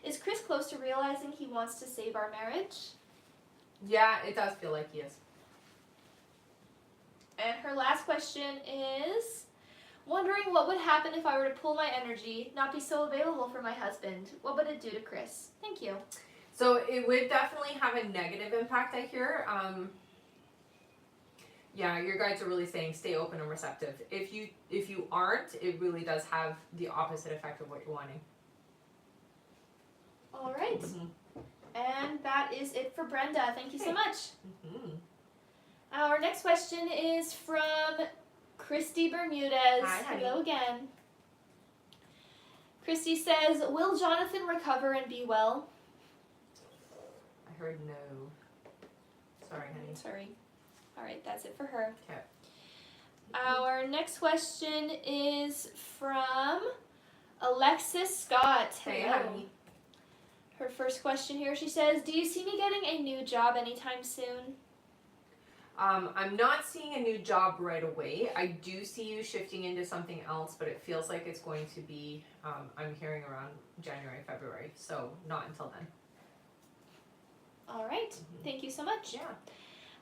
Is Chris close to realizing he wants to save our marriage? Yeah, it does feel like he is. And her last question is, wondering what would happen if I were to pull my energy, not be so available for my husband. What would it do to Chris? Thank you. So it would definitely have a negative impact, I hear. Yeah, your guides are really saying stay open and receptive. If you aren't, it really does have the opposite effect of what you're wanting. All right. And that is it for Brenda. Thank you so much. Our next question is from Christy Bermudez. Hi, honey. Hello again. Christy says, will Jonathan recover and be well? I heard no. Sorry, honey. Sorry. All right, that's it for her. Okay. Our next question is from Alexis Scott. Hey, Hello. honey. Her first question here, she says, do you see me getting a new job anytime soon? I'm not seeing a new job right away. I do see you shifting into something else, but it feels like it's going to be, I'm hearing around January, February, so not until then. All right. Thank you so much. Yeah.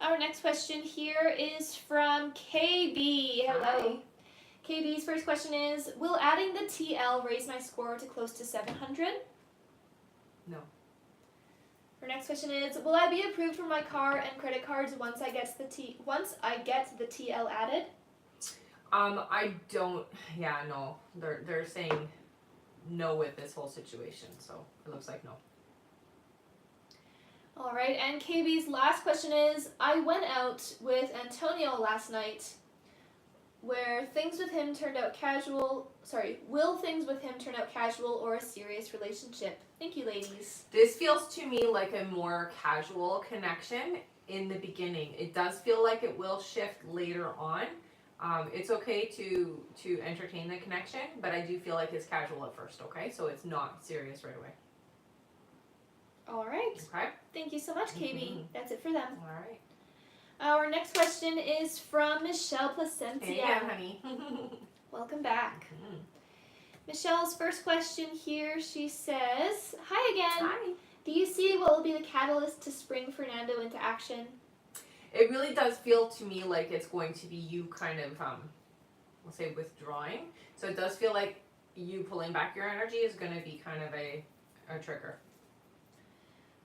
Our next question here is from KB. Hello. Hi. KB's first question is, will adding the TL raise my score to close to 700? No. Her next question is, will I be approved for my car and credit cards once I get the TL added? I don't, no. They're saying no with this whole situation, so it looks like no. All right, and KB's last question is, I went out with Antonio last night. Will things with him turn out casual or a serious relationship? Thank you, ladies. This feels to me like a more casual connection in the beginning. It does feel like it will shift later on. It's okay to entertain the connection, but I do feel like it's casual at first, okay? So it's not serious right away. All right. Okay. Thank you so much, KB. That's it for them. All right. Our next question is from Michelle Placentia. Hey again, honey. Welcome back. Michelle's first question here, she says, hi again. Hi. Do you see what will be the catalyst to spring Fernando into action? It really does feel to me like it's going to be you kind of, we'll say withdrawing. So it does feel like you pulling back your energy is going to be kind of a trigger.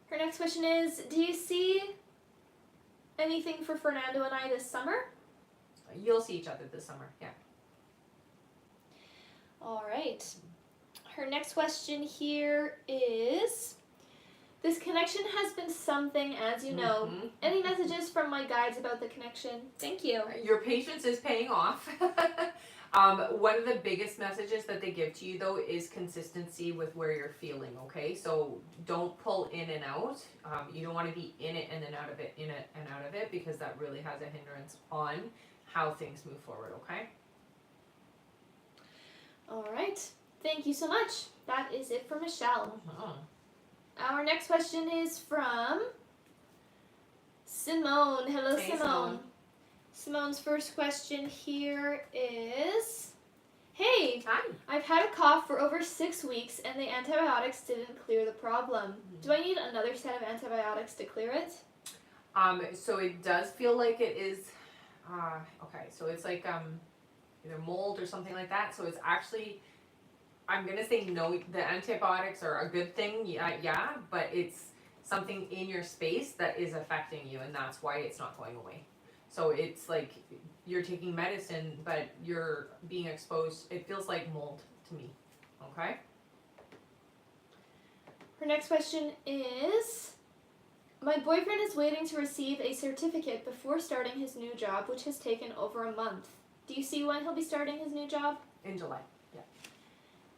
Her next question is, do you see anything for Fernando and I this summer? You'll see each other this summer, yeah. All right. Her next question here is This connection has been something, as you know. Mhm. Any messages from my guides about the connection? Thank you. Your patience is paying off. One of the biggest messages that they give to you, though, is consistency with where you're feeling, okay? So don't pull in and out. You don't want to be in it and then out of it, in it and out of it, because that really has a hindrance on how things move forward, okay? All right. Thank you so much. That is it for Michelle. Uh-huh. Our next question is from Simone. Hello, Hey, Simone. Simone's first question here is, hey, Hi. I've had a cough for over 6 weeks and the antibiotics didn't clear the problem. Do I need another set of antibiotics to clear it? So it does feel like it is, okay, so it's like either mold or something like that. So it's actually, I'm gonna say no, the antibiotics are a good thing, yeah, but it's something in your space that is affecting you, and that's why it's not going away. So it's like you're taking medicine, but you're being exposed. It feels like mold to me, okay? Her next question is, my boyfriend is waiting to receive a certificate before starting his new job, which has taken over a month. Do you see when he'll be starting his new job? In July.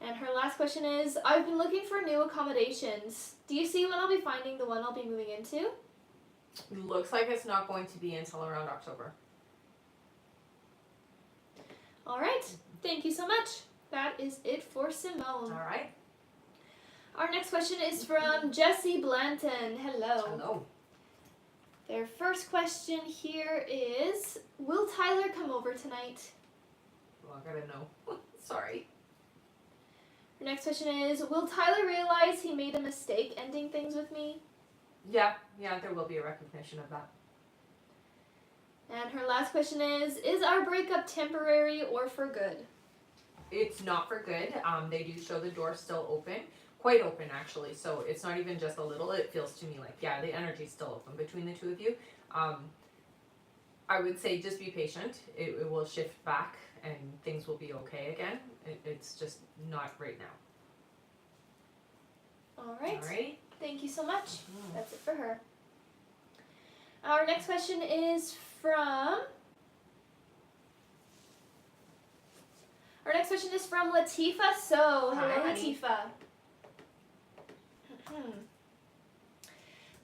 And her last question is, I've been looking for new accommodations. Do you see when I'll be finding the one I'll be moving into? Looks like it's not going to be until around October. All right. Thank you so much. That is it for Simone. All right. Our next question is from Jessie Blanton. Hello. Hello. Their first question here is, will Tyler come over tonight? Well, I gotta know. Sorry. Her next question is, will Tyler realize he made a mistake ending things with me? Yeah, there will be a recognition of that. And her last question is our breakup temporary or for good? It's not for good. They do show the door still open, quite open actually. So it's not even just a little. It feels to me like, yeah, the energy's still open between the two of you. I would say just be patient. It will shift back and things will be okay again. It's just not right now. All right. All right. Thank you so much. That's it for her. Our next question is from Latifa. So, hello, Hi, honey. Latifa.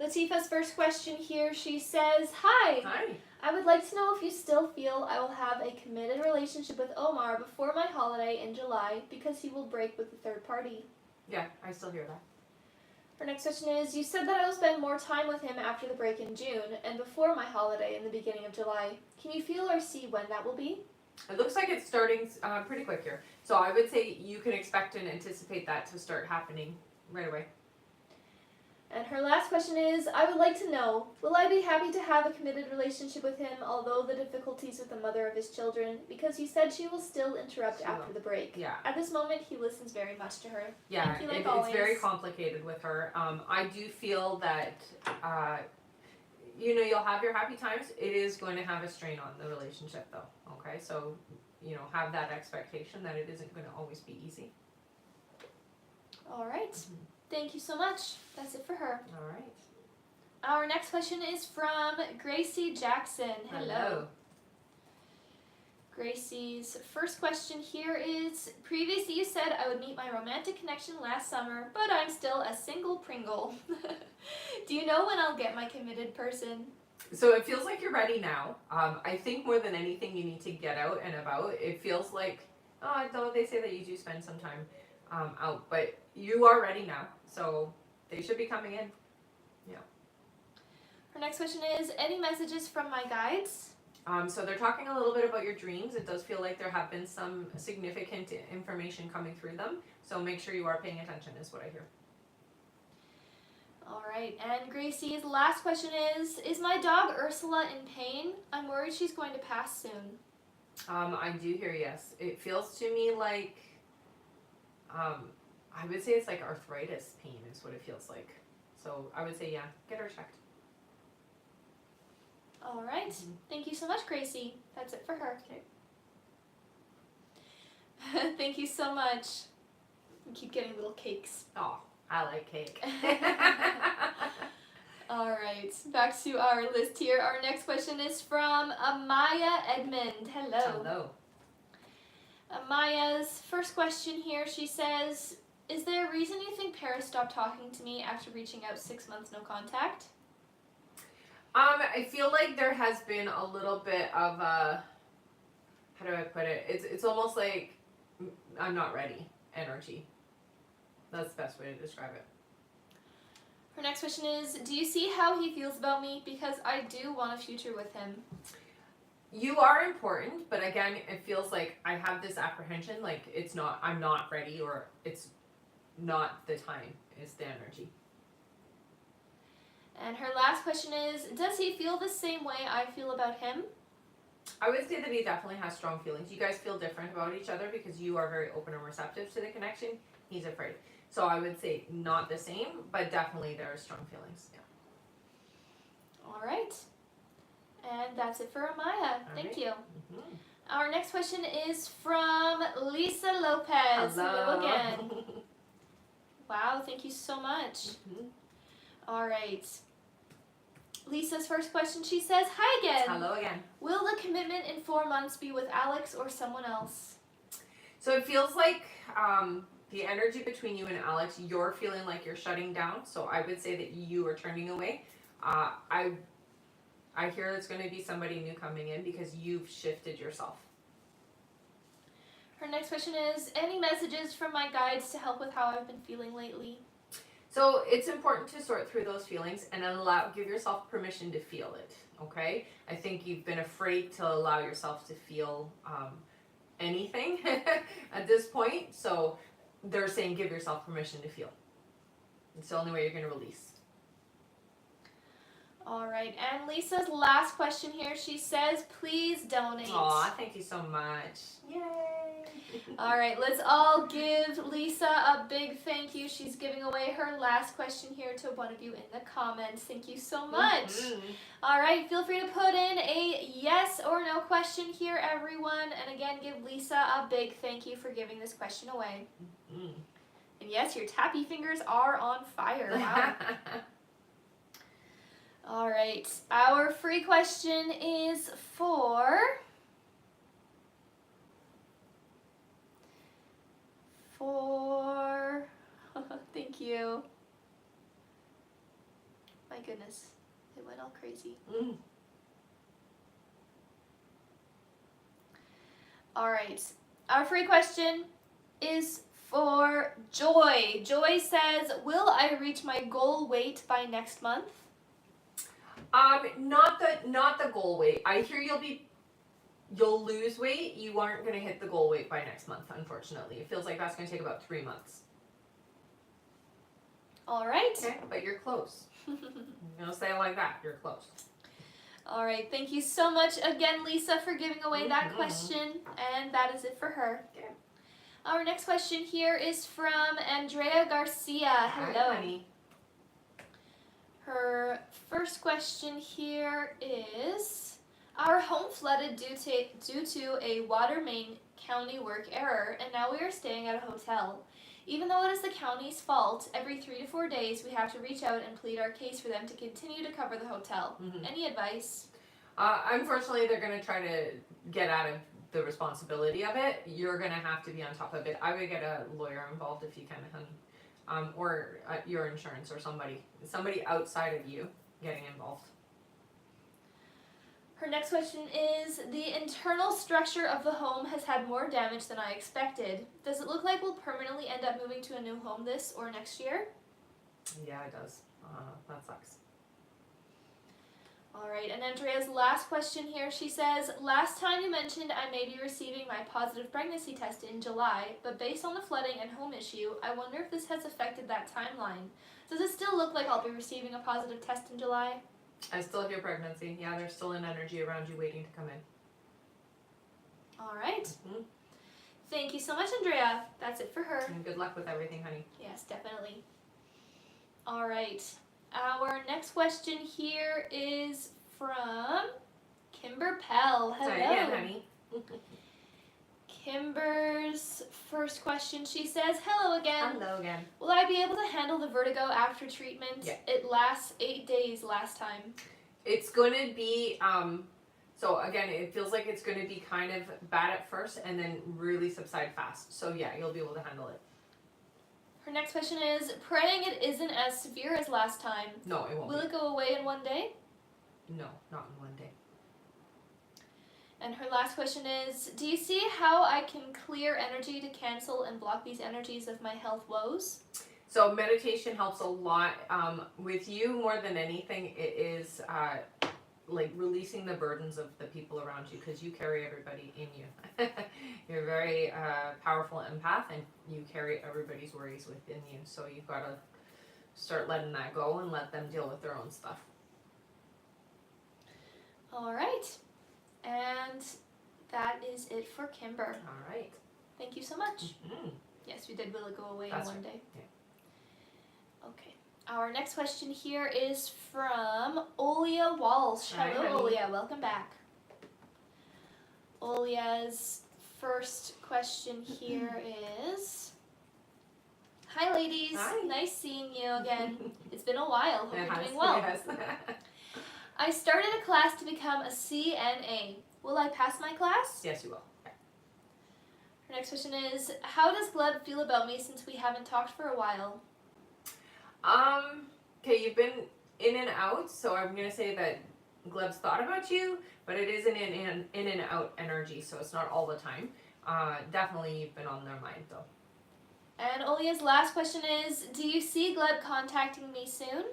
Latifa's first question here, she says, hi. Hi. I would like to know if you still feel I will have a committed relationship with Omar before my holiday in July because he will break with the third party. Yeah, I still hear that. Her next question is, you said that I will spend more time with him after the break in June and before my holiday in the beginning of July. Can you feel or see when that will be? It looks like it's starting pretty quick here. So I would say you can expect and anticipate that to start happening right away. And her last question is, I would like to know, will I be happy to have a committed relationship with him, although the difficulties with the mother of his children, because you said she will still interrupt after the break. Yeah. At this moment, he listens very much to her. Yeah, Thank you, like it's always. very complicated with her. I do feel that, you'll have your happy times. It is going to have a strain on the relationship, though. Okay, so, have that expectation that it isn't going to always be easy. All right. Thank you so much. That's it for her. All right. Our next question is from Gracie Jackson. Hello. Gracie's first question here is, previously you said I would meet my romantic connection last summer, but I'm still a single Pringle. Do you know when I'll get my committed person? So it feels like you're ready now. I think more than anything you need to get out and about. It feels like, though they say that you do spend some time out, but you are ready now. So they should be coming in. Yeah. Her next question is, any messages from my guides? So they're talking a little bit about your dreams. It does feel like there have been some significant information coming through them. So make sure you are paying attention is what I hear. All right, and Gracie's last question is my dog Ursula in pain? I'm worried she's going to pass soon. I do hear yes. It feels to me like, I would say it's like arthritis pain is what it feels like. So I would say, yeah, get her checked. All right. Thank you so much, Gracie. That's it for her. Okay. Thank you so much. We keep getting little cakes. Oh, I like cake. All right, back to our list here. Our next question is from Amaya Edmond. Hello. Hello. Amaya's first question here, she says, is there a reason you think Paris stopped talking to me after reaching out 6 months no contact? I feel like there has been a little bit of a, how do I put it? It's almost like I'm not ready energy. That's the best way to describe it. Her next question is, do you see how he feels about me? Because I do want a future with him. You are important, but again, it feels like I have this apprehension, like I'm not ready, or it's not the time, is the energy. And her last question is, does he feel the same way I feel about him? I would say that he definitely has strong feelings. You guys feel different about each other because you are very open and receptive to the connection. He's afraid. So I would say not the same, but definitely there are strong feelings. Yeah. All right. And that's it for Amaya. Thank you. Mm-hmm. Our next question is from Lisa Lopez. Hello again. Wow, thank you so much. Mm-hmm. All right. Lisa's first question, she says, hi again. Hello again. Will the commitment in 4 months be with Alex or someone else? So it feels like the energy between you and Alex, you're feeling like you're shutting down. So I would say that you are turning away. I hear it's going to be somebody new coming in because you've shifted yourself. Her next question is, any messages from my guides to help with how I've been feeling lately? So it's important to sort through those feelings and give yourself permission to feel it, okay? I think you've been afraid to allow yourself to feel anything at this point. So they're saying give yourself permission to feel. It's the only way you're going to release. All right, and Lisa's last question here, she says, please donate. Aw, thank you so much. Yay! All right, let's all give Lisa a big thank you. She's giving away her last question here to one of you in the comments. Thank you so much. Mm-hmm. All right, feel free to put in a yes or no question here, everyone. And again, give Lisa a big thank you for giving this question away. Mm-hmm. And yes, your tappy fingers are on fire. Wow. All right, our free question is for thank you. My goodness, it went all crazy. Mm. All right, our free question is for Joy. Joy says, will I reach my goal weight by next month? Not the goal weight. I hear you'll lose weight. You aren't going to hit the goal weight by next month, unfortunately. It feels like that's going to take about 3 months. All right. Okay, but you're close. Don't say it like that. You're close. All right. Thank you so much again, Lisa, for giving away that question. And that is it for her. Okay. Our next question here is from Andrea Garcia. Hello. Hi, honey. Her first question here is, our home flooded due to a water main county work error, and now we are staying at a hotel. Even though it is the county's fault, every 3 to 4 days we have to reach out and plead our case for them to continue to cover the hotel. Mm-hmm. Any advice? Unfortunately, they're going to try to get out of the responsibility of it. You're going to have to be on top of it. I would get a lawyer involved if you can, honey. Or your insurance or somebody outside of you getting involved. Her next question is, the internal structure of the home has had more damage than I expected. Does it look like we'll permanently end up moving to a new home this or next year? Yeah, it does. That sucks. All right, and Andrea's last question here, she says, last time you mentioned I may be receiving my positive pregnancy test in July, but based on the flooding and home issue, I wonder if this has affected that timeline. Does it still look like I'll be receiving a positive test in July? I still have your pregnancy. Yeah, there's still an energy around you waiting to come in. All right. Mm-hmm. Thank you so much, Andrea. That's it for her. And good luck with everything, honey. Yes, definitely. All right. Our next question here is from Kimber Pell. Hello. Sorry again, honey. Kimber's first question, she says, hello again. Hello again. Will I be able to handle the vertigo after treatment? Yeah. It lasts 8 days last time. It's going to be, so again, it feels like it's going to be kind of bad at first and then really subside fast. So yeah, you'll be able to handle it. Her next question is, praying it isn't as severe as last time. No, it won't Will be. it go away in 1 day? No, not in 1 day. And her last question is, do you see how I can clear energy to cancel and block these energies of my health woes? So meditation helps a lot. With you, more than anything, it is like releasing the burdens of the people around you, because you carry everybody in you. You're a very powerful empath, and you carry everybody's worries within you. So you've got to start letting that go and let them deal with their own stuff. All right. And that is it for Kimber. All right. Thank you so much. Mm-hmm. Yes, we did. Will it go away That's in 1 right. day? Yeah. Okay. Our next question here is from Olia Walsh. Hi, Hello, honey. Olia. Welcome back. Olia's first question here is, hi, ladies. Hi. Nice seeing you again. It's been a while. Hope It you're has, doing well. yes. I started a class to become a CNA. Will I pass my class? Yes, you will. Okay. Her next question is, how does Gleb feel about me since we haven't talked for a while? Okay, you've been in and out, so I'm gonna say that Gleb's thought about you, but it is an in and out energy, so it's not all the time. Definitely you've been on their mind though. And Olia's last question is, do you see Gleb contacting me soon?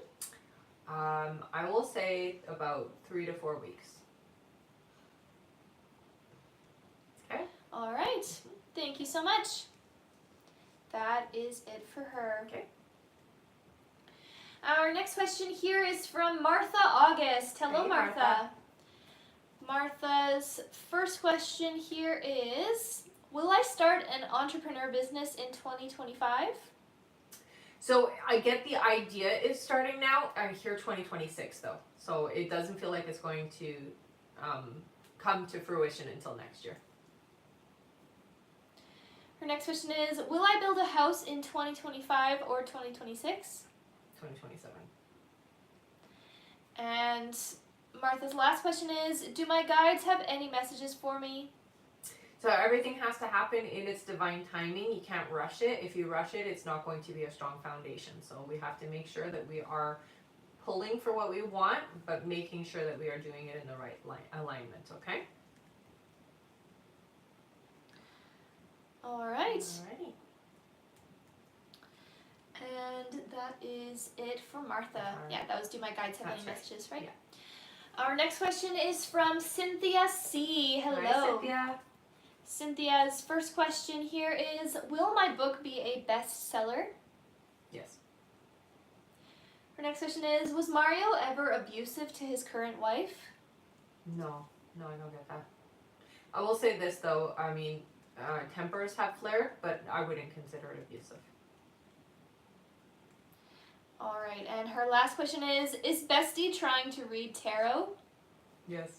I will say about 3 to 4 weeks. Okay. All right. Thank you so much. That is it for her. Okay. Our next question here is from Martha August. Hello, Hey, Martha. Martha's first question here is, will I start an entrepreneur business in 2025? So I get the idea is starting now. I hear 2026 though, so it doesn't feel like it's going to come to fruition until next year. Her next question is, will I build a house in 2025 or 2026? 2027. And Martha's last question is, do my guides have any messages for me? So everything has to happen in its divine timing. You can't rush it. If you rush it, it's not going to be a strong foundation. So we have to make sure that we are pulling for what we want, but making sure that we are doing it in the right alignment, okay? All right. Alrighty. And that is it for Martha. Alright. Yeah, that was, do my guides have That's any right. messages, right? Yeah. Our next question is from Cynthia C. Hello. Hi, Cynthia. Cynthia's first question here is, will my book be a bestseller? Yes. Her next question is, was Mario ever abusive to his current wife? No, I don't get that. I will say this though, I mean, tempers have flared, but I wouldn't consider it abusive. All right, and her last question is Bestie trying to read tarot? Yes.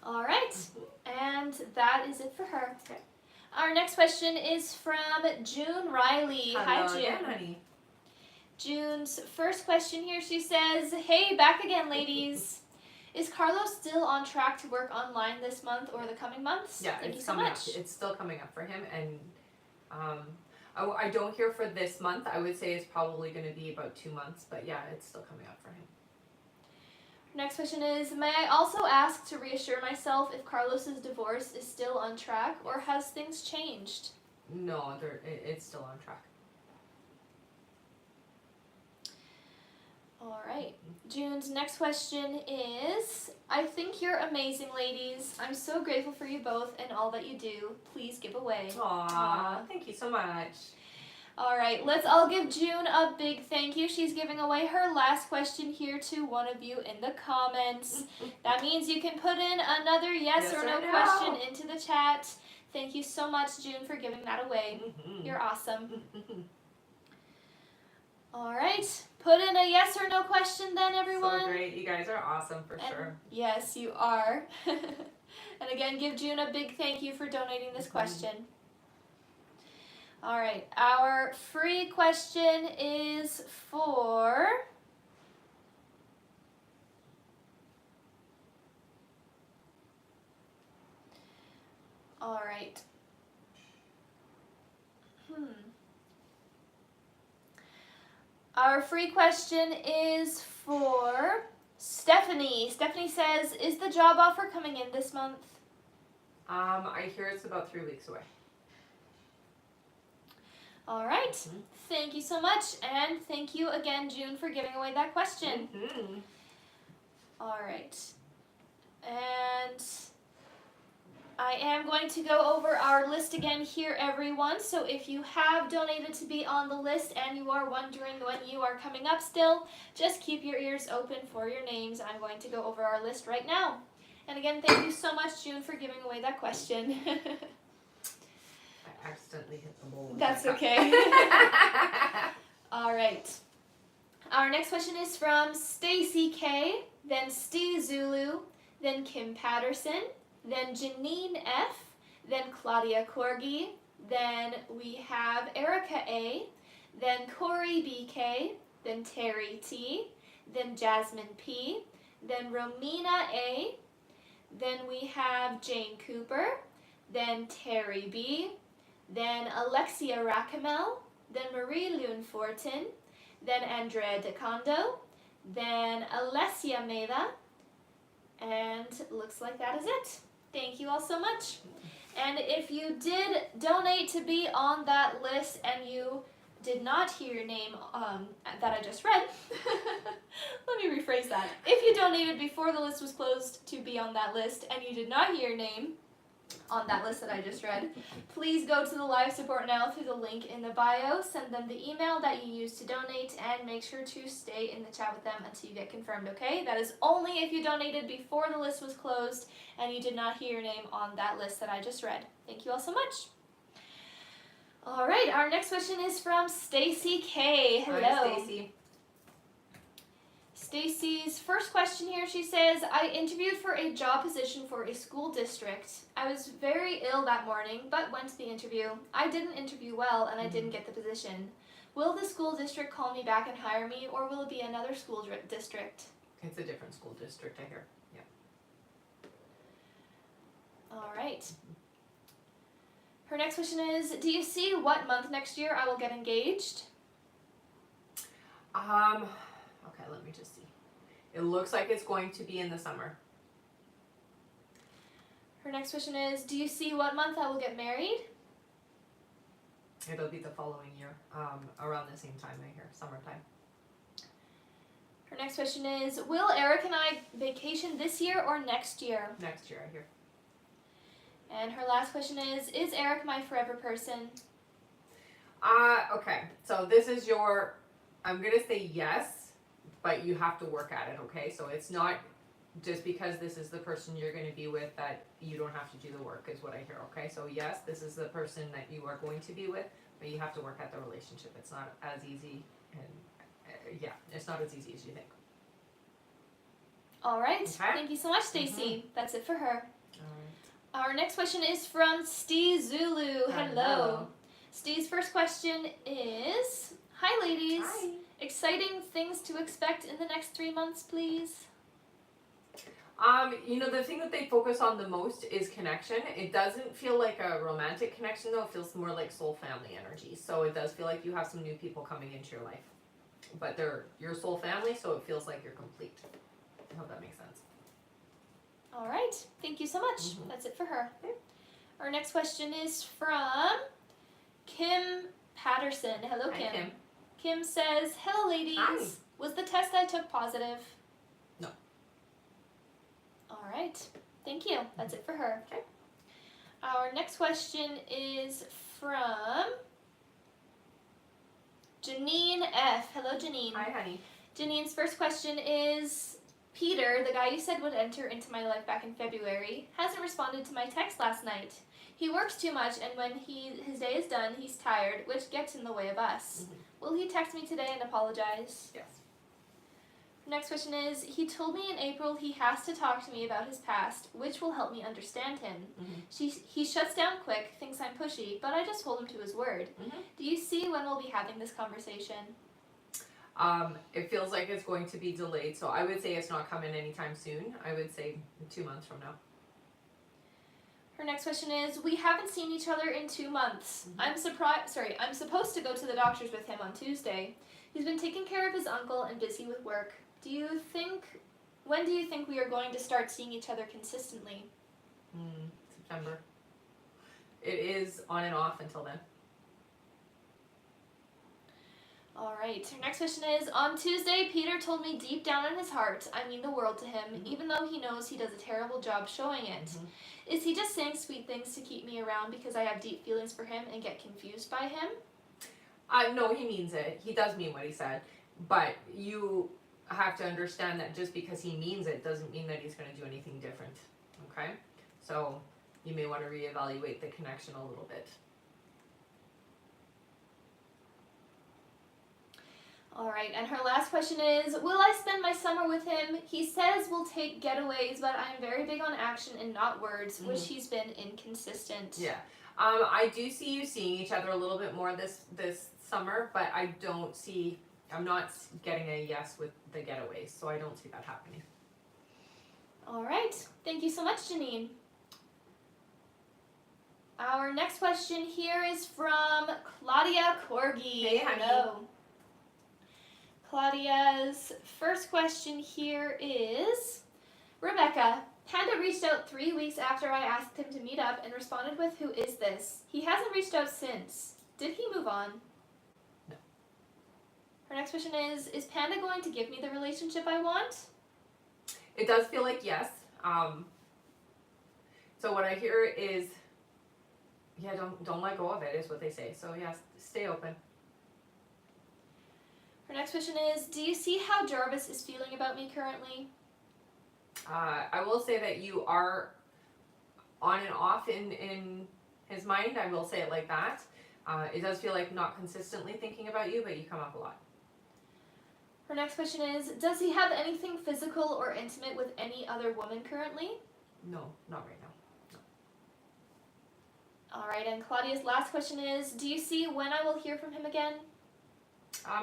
All right, and that is it for her. Okay. Our next question is from June Riley. Hello Hi, June. again, honey. June's first question here, she says, hey, back again, ladies. Is Carlos still on track to work online this month or the coming months? Yeah, Thank you it's so coming much. up. It's still coming up for him, and I don't hear for this month. I would say it's probably going to be about 2 months, but yeah, it's still coming up for him. Next question is, may I also ask to reassure myself if Carlos's divorce is still on track or has things changed? No, it's still on track. All right. June's next question is, I think you're amazing, ladies. I'm so grateful for you both and all that you do. Please give away. Aww, thank you so much. All right, let's all give June a big thank you. She's giving away her last question here to one of you in the comments. That means you can put in another yes or no question into the chat. Thank you so much, June, for giving that away. You're awesome. All right. Put in a yes or no question then, everyone. So great. You guys are awesome for sure. Yes, you are. And again, give June a big thank you for donating this question. All right. Our free question is for... All right. Our free question is for Stephanie. Stephanie says, is the job offer coming in this month? I hear it's about 3 weeks away. All right. Thank you so much. And thank you again, June, for giving away that question. All right. And I am going to go over our list again here, everyone. So if you have donated to be on the list and you are wondering when you are coming up still, just keep your ears open for your names. I'm going to go over our list right now. And again, thank you so much, June, for giving away that question. I accidentally hit the bowl. That's okay. All right. Our next question is from Stacy K, then Steve Zulu, then Kim Patterson, then Janine F, then Claudia Corgi, then we have Erica A, then Corey BK, then Terry T, then Jasmine P, then Romina A, then we have Jane Cooper, then Terry B, then Alexia Racamel, then Marie Lune Fortin, then Andrea DeCondo, then Alessia Mela, and looks like that is it. Thank you all so much. And if you did donate to be on that list and you did not hear your name that I just read, let me rephrase that. If you donated before the list was closed to be on that list and you did not hear your name on that list that I just read, please go to the live support now through the link in the bio, send them the email that you used to donate, and make sure to stay in the chat with them until you get confirmed, okay? That is only if you donated before the list was closed and you did not hear your name on that list that I just read. Thank you all so much. All right, our next question is from Stacy K. Hello. Hi, Stacy. Stacy's first question here, she says, I interviewed for a job position for a school district. I was very ill that morning, but went to the interview. I didn't interview well, and I didn't get the position. Will the school district call me back and hire me, or will it be another school district? It's a different school district, I hear. Yeah. All right. Her next question is, do you see what month next year I will get engaged? Okay, let me just see. It looks like it's going to be in the summer. Her next question is, do you see what month I will get married? It'll be the following year, around the same time, I hear, summertime. Her next question is, will Eric and I vacation this year or next year? Next year, I hear. And her last question is Eric my forever person? Okay, so this is your, I'm going to say yes, but you have to work at it, okay? So it's not just because this is the person you're going to be with that you don't have to do the work, is what I hear, okay? So yes, this is the person that you are going to be with, but you have to work at the relationship. It's not as easy, and yeah, it's not as easy as you think. All right, Okay. Thank you so much, Stacy. That's it for her. All right. Our next question is from Steve Zulu. Hello. Hello. Steve's first question is, hi ladies. Hi. Exciting things to expect in the next 3 months, please. You know, the thing that they focus on the most is connection. It doesn't feel like a romantic connection though, it feels more like soul family energy. So it does feel like you have some new people coming into your life. But they're your soul family, so it feels like you're complete. I hope that makes sense. All right, thank you so much. That's it for her. Okay. Our next question is from Kim Patterson. Hello, Kim. Hi, Kim. Kim says, hello ladies. Hi. Was the test I took positive? No. All right, thank you. That's it for her. Okay. Our next question is from Janine F. Hello, Janine. Hi, honey. Janine's first question is, Peter, the guy you said would enter into my life back in February, hasn't responded to my text last night. He works too much, and when his day is done, he's tired, which gets in the way of us. Will he text me today and apologize? Yes. Next question is, he told me in April he has to talk to me about his past, which will help me understand him. He shuts down quick, thinks I'm pushy, but I just hold him to his word. Do you see when we'll be having this conversation? It feels like it's going to be delayed, so I would say it's not coming anytime soon. I would say 2 months from now. Her next question is, we haven't seen each other in 2 months. I'm supposed to go to the doctor's with him on Tuesday. He's been taking care of his uncle and busy with work. When do you think we are going to start seeing each other consistently? September. It is on and off until then. Alright, her next question is, on Tuesday, Peter told me deep down in his heart I mean the world to him, even though he knows he does a terrible job showing it. Is he just saying sweet things to keep me around because I have deep feelings for him and get confused by him? No, he means it. He does mean what he said. But you have to understand that just because he means it doesn't mean that he's going to do anything different. Okay? So you may want to reevaluate the connection a little bit. Alright, and her last question is, will I spend my summer with him? He says we'll take getaways, but I'm very big on action and not words, which he's been inconsistent. Yeah. I do see you seeing each other a little bit more this summer, but I'm not getting a yes with the getaways, so I don't see that happening. Alright, thank you so much, Janine. Our next question here is from Claudia Corgi. Hey, honey. Hello. Claudia's first question here is, Rebecca, Panda reached out 3 weeks after I asked him to meet up and responded with, who is this? He hasn't reached out since. Did he move on? No. Her next question is Panda going to give me the relationship I want? It does feel like yes. So what I hear is, yeah, don't let go of it, is what they say. So yes, stay open. Her next question is, do you see how Jarvis is feeling about me currently? I will say that you are on and off in his mind. I will say it like that. It does feel like not consistently thinking about you, but you come up a lot. Her next question is, does he have anything physical or intimate with any other woman currently? No, not right now. No. Alright, and Claudia's last question is, do you see when I will hear from him again?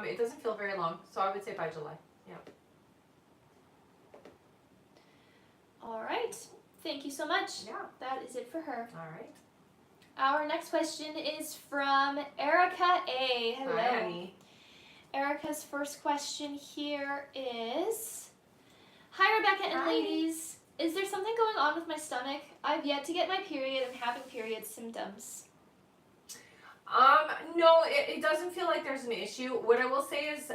It doesn't feel very long, so I would say by July. Yeah. Alright, thank you so much. Yeah. That is it for her. All right. Our next question is from Erica A. Hello. Hi, honey. Erica's first question here is, hi Rebecca and Hi. ladies. Is there something going on with my stomach? I've yet to get my period and having period symptoms. No, it doesn't feel like there's an issue. What I will say is,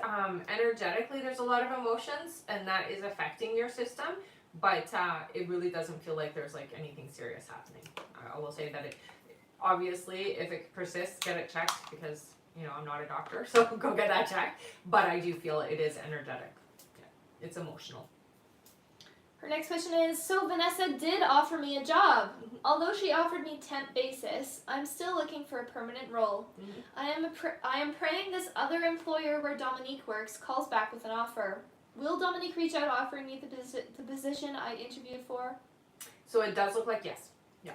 energetically, there's a lot of emotions, and that is affecting your system. But it really doesn't feel like there's like anything serious happening. I will say that obviously, if it persists, get it checked because I'm not a doctor, so go get that checked. But I do feel it is energetic. Yeah, it's emotional. Her next question is, so Vanessa did offer me a job. Although she offered me temp basis, I'm still looking for a permanent role. I am praying this other employer where Dominique works calls back with an offer. Will Dominique reach out offering me the position I interviewed for? So it does look like yes. Yeah.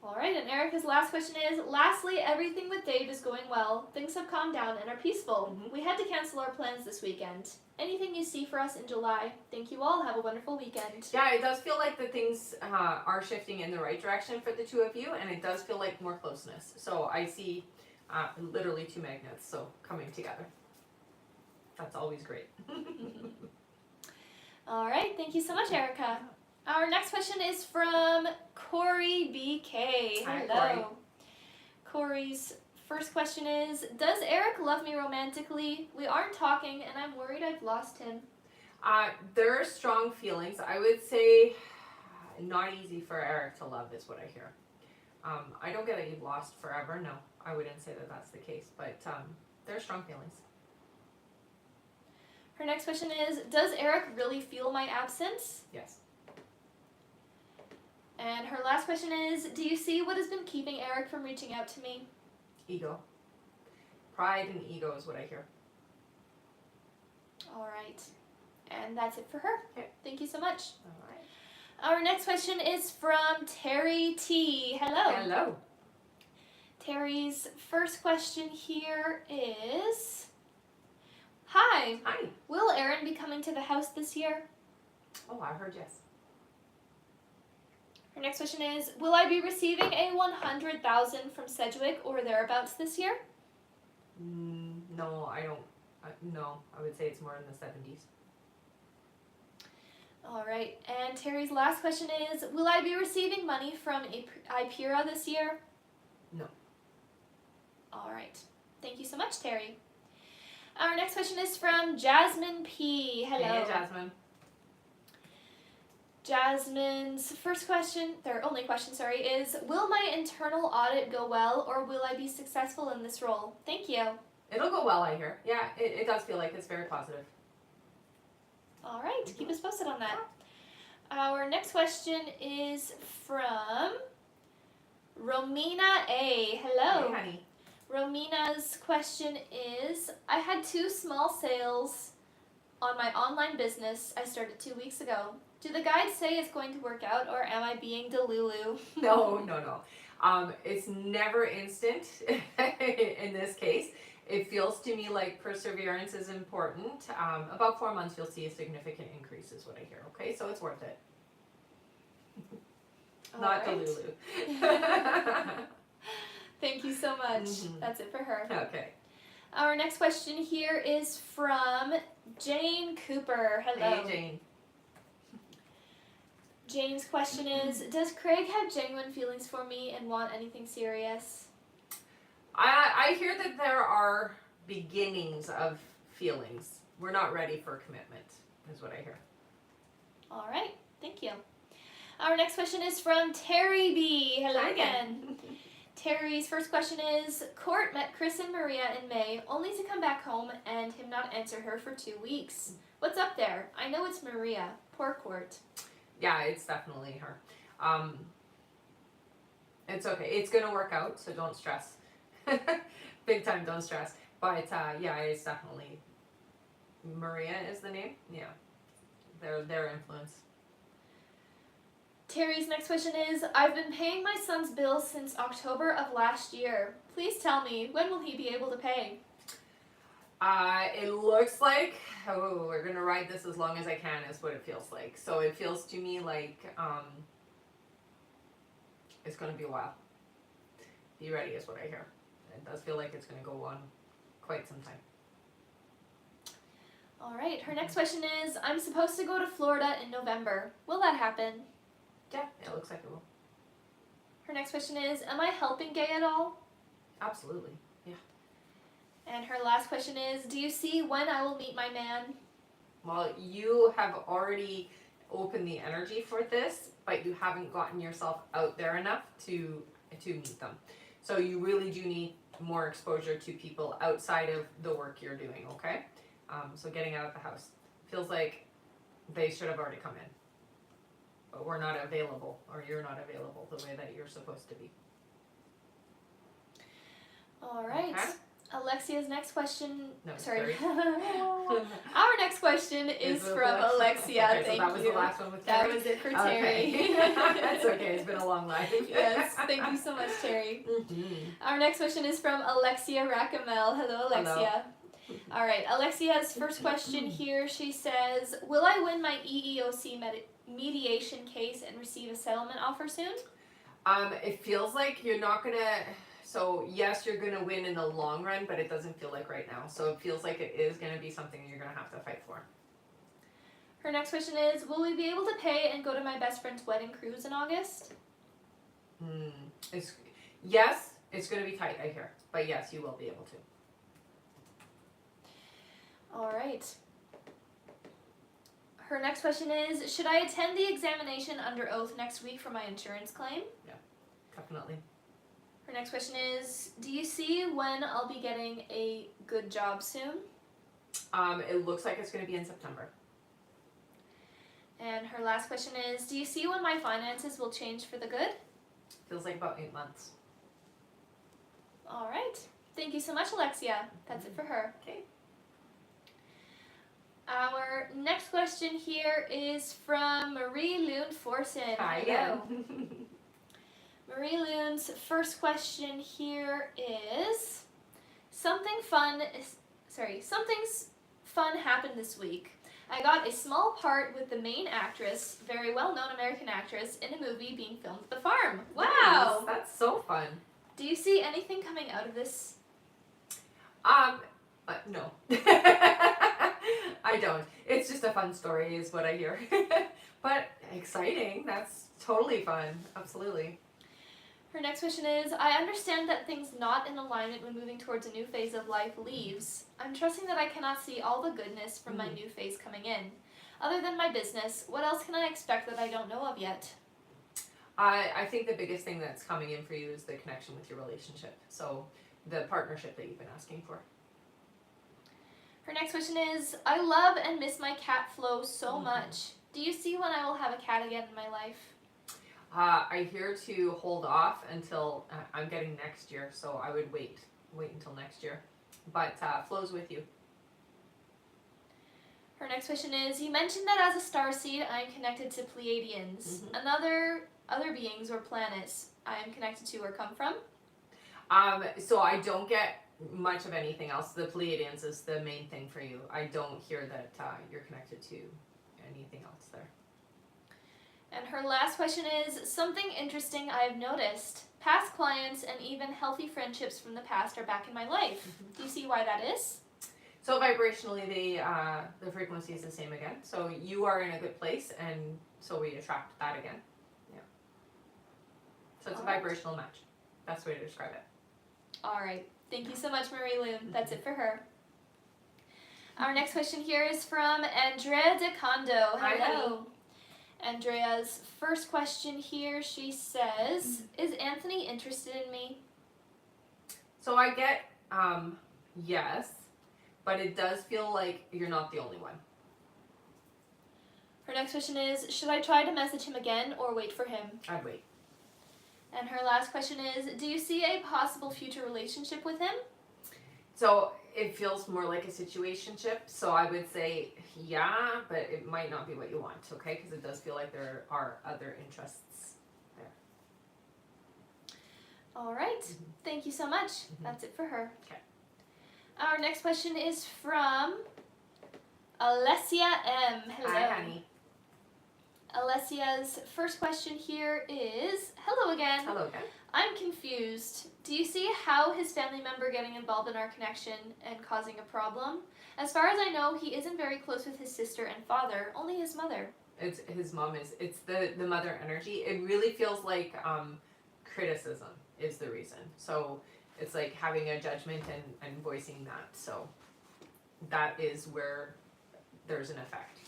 Alright, and Erica's last question is, lastly, everything with Dave is going well. Things have calmed down and are peaceful. We had to cancel our plans this weekend. Anything you see for us in July? Thank you all. Have a wonderful weekend. Yeah, it does feel like the things are shifting in the right direction for the two of you, and it does feel like more closeness. So I see literally two magnets, so coming together. That's always great. Alright, thank you so much, Erica. Our next question is from Corey BK. Hi, Hello. Corey's first question is, does Eric love me romantically? We aren't talking and I'm worried I've lost him. There are strong feelings. I would say not easy for Eric to love is what I hear. I don't get that you've lost forever. No, I wouldn't say that that's the case, but there are strong feelings. Her next question is, does Eric really feel my absence? Yes. And her last question is, do you see what has been keeping Eric from reaching out to me? Ego. Pride and ego is what I hear. All right. And that's it for her. Okay. Thank you so much. All right. Our next question is from Terry T. Hello. Hello. Terry's first question here is, hi. Hi. Will Aaron be coming to the house this year? Oh, I heard yes. Her next question is, will I be receiving a 100,000 from Sedgwick or thereabouts this year? No, I don't. No, I would say it's more in the 70s. All right. And Terry's last question is, will I be receiving money from IPERA this year? No. All right. Thank you so much, Terry. Our next question is from Jasmine P. Hello. Hey, Jasmine. Jasmine's first question, their only question, is, will my internal audit go well or will I be successful in this role? Thank you. It'll go well, I hear. Yeah, it does feel like it's very positive. All right, keep us posted on that. Our next question is from Romina A. Hello. Hey, honey. Romina's question is, I had 2 small sales on my online business I started 2 weeks ago. Do the guides say it's going to work out or am I being delulu? No. It's never instant in this case. It feels to me like perseverance is important. About 4 months you'll see a significant increase is what I hear, okay? So it's worth it. Not right. delulu. Thank you so much. Mhm. That's it for her. Okay. Our next question here is from Jane Cooper. Hello. Hey, Jane. Jane's question is, does Craig have genuine feelings for me and want anything serious? I hear that there are beginnings of feelings. We're not ready for commitment, is what I hear. All right. Thank you. Our next question is from Terry B. Hello Hi again. Terry's first question is, Court met Chris and Maria in May, only to come back home and him not answer her for 2 weeks. What's up there? I know it's Maria. Poor Court. Yeah, it's definitely her. It's okay. It's going to work out, so don't stress. Big time, don't stress. But yeah, it's definitely Maria is the name. Yeah, their influence. Terry's next question is, I've been paying my son's bills since October of last year. Please tell me, when will he be able to pay? It looks like we're gonna ride this as long as I can is what it feels like. So it feels to me like it's gonna be a while. Be ready is what I hear. It does feel like it's gonna go on quite some time. All right, her next question is, I'm supposed to go to Florida in November. Will that happen? Yeah, it looks like it will. Her next question is, am I helping Gay at all? Absolutely. Yeah. And her last question is, do you see when I will meet my man? Well, you have already opened the energy for this, but you haven't gotten yourself out there enough to meet them. So you really do need more exposure to people outside of the work you're doing, okay? So getting out of the house. Feels like they should have already come in. But we're not available, or you're not available the way that you're supposed to be. All right. Okay. Alexia's next question. No, sorry. sorry. Our next question is Is it from Alexia. Okay, Thank so that was you. the last one with That Terry? was it for Okay. Terry. That's okay. It's been a long life. Yes. Thank you so much, Terry. Our next question is from Alexia Rackamel. Hello, Alexia. All right. Alexia's first question here. She says, "Will I win my EEOC mediation case and receive a settlement offer soon?" It feels like you're not gonna. So yes, you're gonna win in the long run, but it doesn't feel like right now. So it feels like it is gonna be something you're gonna have to fight for. Her next question is, will we be able to pay and go to my best friend's wedding cruise in August? Yes, it's gonna be tight, I hear, but yes, you will be able to. All right. Her next question is, should I attend the examination under oath next week for my insurance claim? Definitely. Her next question is, do you see when I'll be getting a good job soon? It looks like it's going to be in September. And her last question is, do you see when my finances will change for the good? Feels like about 8 months. All right. Thank you so much, Alexia. That's it for her. Okay. Our next question here is from Marie Loon Forson. Hi Hello. again. Marie Loon's first question here is, something's fun happened this week. I got a small part with the main actress, very well-known American actress, in a movie being filmed at the farm. Wow! Nice. That's so fun. Do you see anything coming out of this? No. I don't. It's just a fun story is what I hear. But exciting. That's totally fun. Absolutely. Her next question is, I understand that things not in alignment when moving towards a new phase of life leaves. I'm trusting that I cannot see all the goodness from my new phase coming in. Other than my business, what else can I expect that I don't know of yet? I think the biggest thing that's coming in for you is the connection with your relationship. So the partnership that you've been asking for. Her next question is, I love and miss my cat Flo so much. Do you see when I will have a cat again in my life? I hear to hold off until I'm getting next year, so I would wait until next year. But Flo's with you. Her next question is, you mentioned that as a starseed, I am connected to Pleiadians. Other beings or planets I am connected to or come from? So I don't get much of anything else. The Pleiadians is the main thing for you. I don't hear that you're connected to anything else there. And her last question is, something interesting I have noticed. Past clients and even healthy friendships from the past are back in my life. Do you see why that is? So vibrationally, the frequency is the same again. So you are in a good place, and so we attract that again. Yeah. So it's a vibrational match. That's the way to describe it. All right. Thank you so much, Marie Loon. That's it for her. Our next question here is from Andrea De Condo. Hi, Hello. honey. Andrea's first question here, she says, is Anthony interested in me? So I get yes, but it does feel like you're not the only one. Her next question is, should I try to message him again or wait for him? I'd wait. And her last question is, do you see a possible future relationship with him? So it feels more like a situationship. So I would say yeah, but it might not be what you want, okay? Because it does feel like there are other interests there. All right. Thank you so much. That's it for her. Okay. Our next question is from Alessia M. Hello. Hi, honey. Alessia's first question here is, hello again. Hello again. I'm confused. Do you see how his family member getting involved in our connection and causing a problem? As far as I know, he isn't very close with his sister and father, only his mother. It's his mom it's the mother energy. It really feels like criticism is the reason. So it's like having a judgment and voicing that. So that is where there's an effect.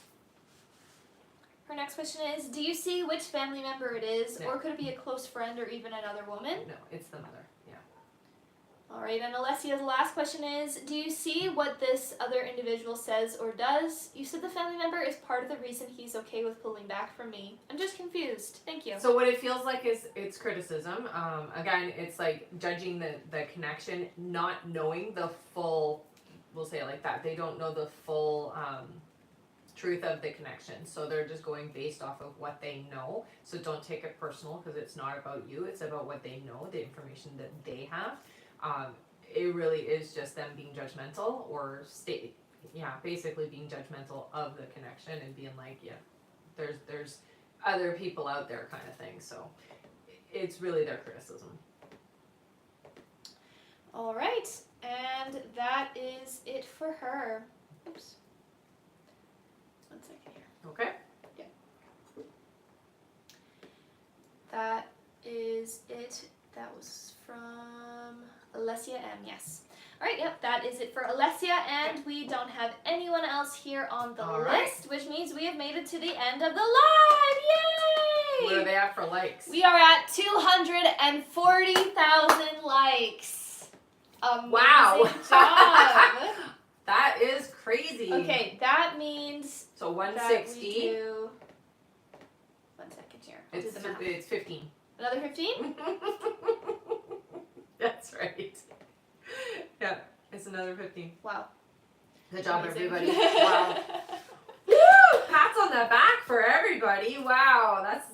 Her next question is, do you see which family member it is, No. or could it be a close friend or even another woman? No, it's the mother. Yeah. All right, and Alessia's last question is, do you see what this other individual says or does? You said the family member is part of the reason he's okay with pulling back from me. I'm just confused. Thank you. So what it feels like is it's criticism. Again, it's like judging the connection, not knowing the full, we'll say it like that. They don't know the full truth of the connection. So they're just going based off of what they know. So don't take it personal because it's not about you. It's about what they know, the information that they have. It really is just them being judgmental or basically being judgmental of the connection and being like, yeah, there's other people out there kind of thing. So it's really their criticism. All right, and that is it for her. Oops. 1 second here. Okay. That is it. That was from Alessia M. Yes. All right, yep, that is it for Alessia, and we don't have anyone else here on the list, which means we have made it to the end of the live. Yay! What are they at for likes? We are at 240,000 likes. Amazing Wow. job. That is crazy. Okay, that means So that 160. we do... 1 second here. I'll do the math. It's 15. Another 15? That's right. Yeah, it's another 15. Wow. Good job, Amazing. everybody. Wow. Woo! Pats on the back for everybody. Wow, that's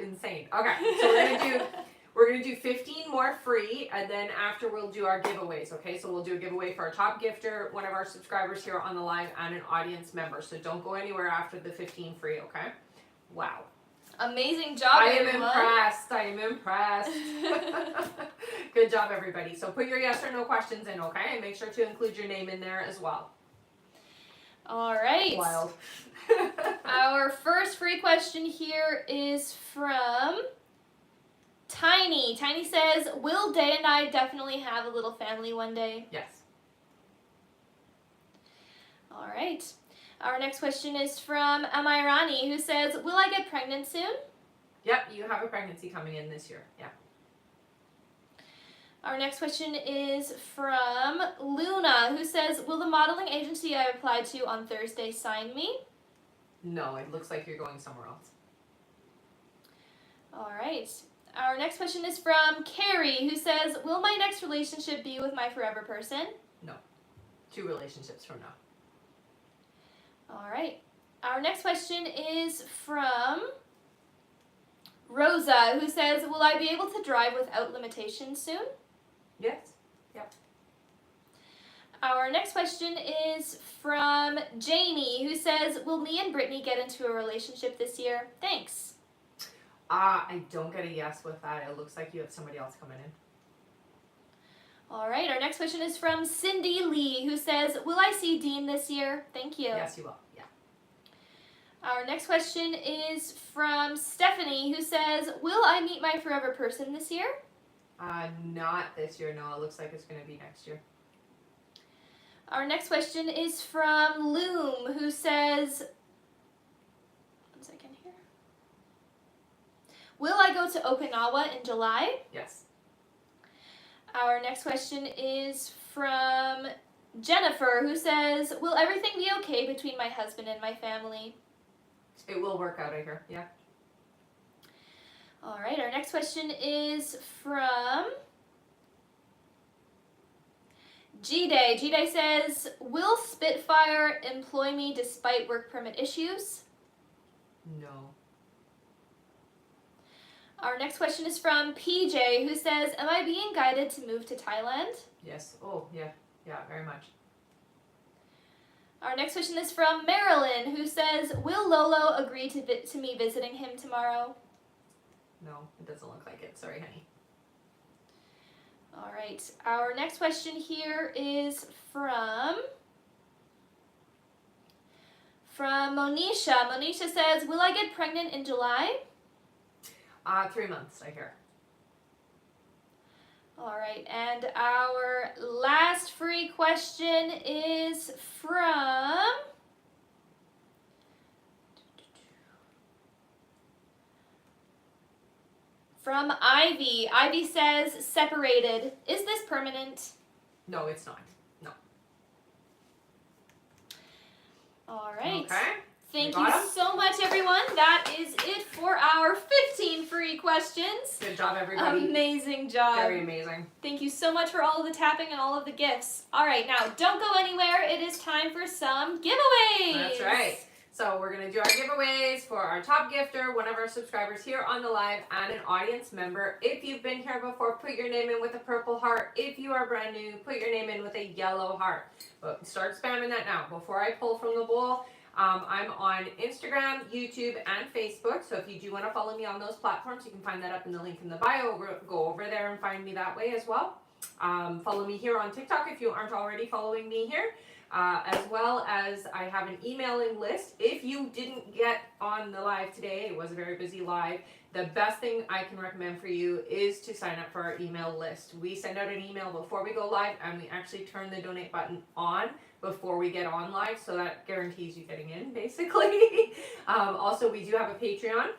insane. Okay, so we're gonna do 15 more free, and then after we'll do our giveaways. Okay, so we'll do a giveaway for our top gifter, one of our subscribers here on the live, and an audience member. So don't go anywhere after the 15 free. Okay. Wow. Amazing job, everyone. I am impressed. Good job, everybody. So put your yes or no questions in, okay? And make sure to include your name in there as well. All right. Wild. Our first free question here is from Tiny. Tiny says, will Day and I definitely have a little family one day? Yes. All right. Our next question is from Amairani, who says, will I get pregnant soon? Yep, you have a pregnancy coming in this year. Yeah. Our next question is from Luna, who says, will the modeling agency I applied to on Thursday sign me? No, it looks like you're going somewhere else. All right. Our next question is from Carrie, who says, will my next relationship be with my forever person? No. 2 relationships from now. All right. Our next question is from Rosa, who says, will I be able to drive without limitations soon? Yes. Yep. Our next question is from Jamie, who says, will me and Brittany get into a relationship this year? Thanks. I don't get a yes with that. It looks like you have somebody else coming in. All right. Our next question is from Cindy Lee, who says, will I see Dean this year? Thank you. Yes, you will. Yeah. Our next question is from Stephanie, who says, will I meet my forever person this year? Not this year. No, it looks like it's going to be next year. Our next question is from Loom, who says, 1 second here. Will I go to Okinawa in July? Yes. Our next question is from Jennifer, who says, will everything be okay between my husband and my family? It will work out, I hear. Yeah. All right, our next question is from G-Day. G-Day says, will Spitfire employ me despite work permit issues? No. Our next question is from PJ, who says, am I being guided to move to Thailand? Yes. Oh, yeah. Yeah, very much. Our next question is from Marilyn, who says, will Lolo agree to me visiting him tomorrow? No, it doesn't look like it. Sorry, honey. All right. Our next question here is from Monisha. Monisha says, will I get pregnant in July? 3 months, I hear. All right. And our last free question is from Ivy. Ivy says, separated. Is this permanent? No, it's not. No. All right. Okay. Thank We you got 'em? so much, everyone. That is it for our 15 free questions. Good job, everybody. Amazing job. Very amazing. Thank you so much for all of the tapping and all of the gifts. All right, now don't go anywhere. It is time for some giveaways. That's right. So we're going to do our giveaways for our top gifter, one of our subscribers here on the live, and an audience member. If you've been here before, put your name in with a purple heart. If you are brand new, put your name in with a yellow heart. But start spamming that now. Before I pull from the bowl, I'm on Instagram, YouTube, and Facebook. So if you do want to follow me on those platforms, you can find that up in the link in the bio. Go over there and find me that way as well. Follow me here on TikTok if you aren't already following me here. As well as I have an emailing list. If you didn't get on the live today, it was a very busy live, the best thing I can recommend for you is to sign up for our email list. We send out an email before we go live, and we actually turn the donate button on before we get on live, so that guarantees you getting in, basically. Also, we do have a Patreon.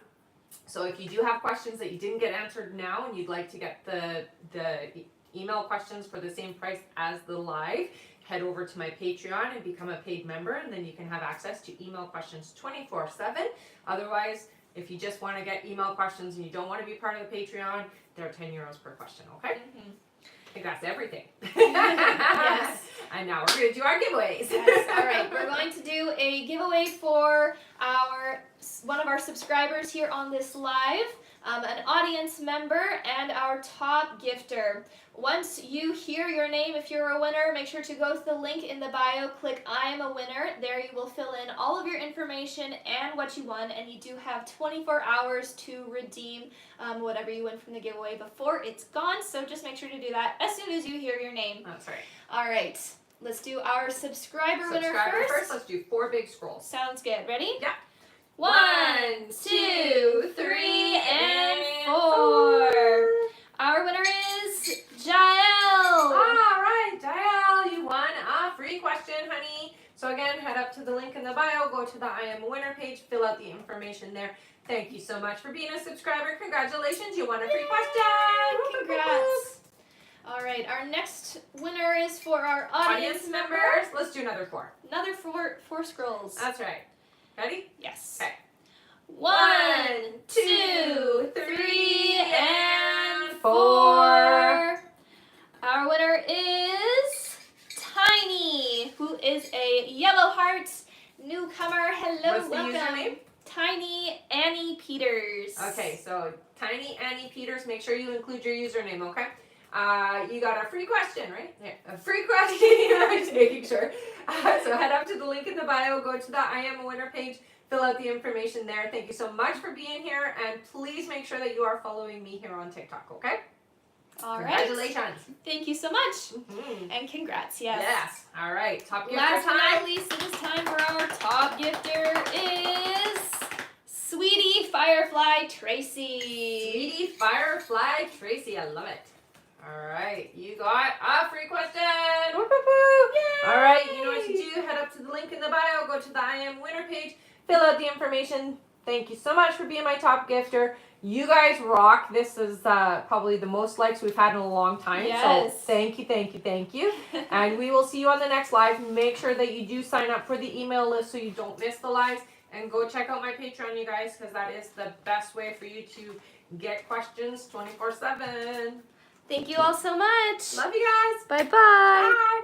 So if you do have questions that you didn't get answered now and you'd like to get the email questions for the same price as the live, head over to my Patreon and become a paid member, and then you can have access to email questions 24/7. Otherwise, if you just want to get email questions and you don't want to be part of the Patreon, they're €10 per question, okay? Mm-hmm. I think that's everything. Yes. And now we're going to do our giveaways. Yes. All right, we're going to do a giveaway for one of our subscribers here on this live, an audience member, and our top gifter. Once you hear your name, if you're a winner, make sure to go to the link in the bio, click I am a winner. There you will fill in all of your information and what you won, and you do have 24 hours to redeem whatever you win from the giveaway before it's gone, so just make sure to do that as soon as you hear your name. That's right. All right, let's do our subscriber winner first. Let's do 4 big scrolls. Sounds good. Ready? Yeah. 1, 2, 3, and 4. Our winner is Jael. All right, Jael, you won a free question, honey. So again, head up to the link in the bio, go to the I am a winner page, fill out the information there. Thank you so much for being a subscriber. Congratulations, you won a free question. Congrats. All right, our next winner is for our audience members. Let's do another 4. Another four scrolls. That's right. Ready? Yes. Okay. 1, 2, 3, and 4. Our winner is Tiny, who is a Yellow Heart newcomer. Hello, What's the welcome. username? Tiny Annie Peters. Okay, so Tiny Annie Peters, make sure you include your username, okay? You got a free question, right? Yeah, a free question. I'm just making sure. So head up to the link in the bio, go to the I am a winner page, fill out the information there. Thank you so much for being here, and please make sure that you are following me here on TikTok, okay? All right. Congratulations. Thank you so much. Mm-hmm. And congrats, yes. Yes. All right. Top gifter Last but time. not least, it is time for our top gifter is Sweetie Firefly Tracy. Sweetie Firefly Tracy. I love it. All right. You got a free question. Woo-hoo-hoo. All right. You know what to do. Head up to the link in the bio. Go to the I am winner page. Fill out the information. Thank you so much for being my top gifter. You guys rock. This is probably the most likes we've had in a long time. Yes. So thank you. And we will see you on the next live. Make sure that you do sign up for the email list so you don't miss the lives. And go check out my Patreon, you guys, because that is the best way for you to get questions 24/7. Thank you all so much. Love you guys. Bye-bye. Bye.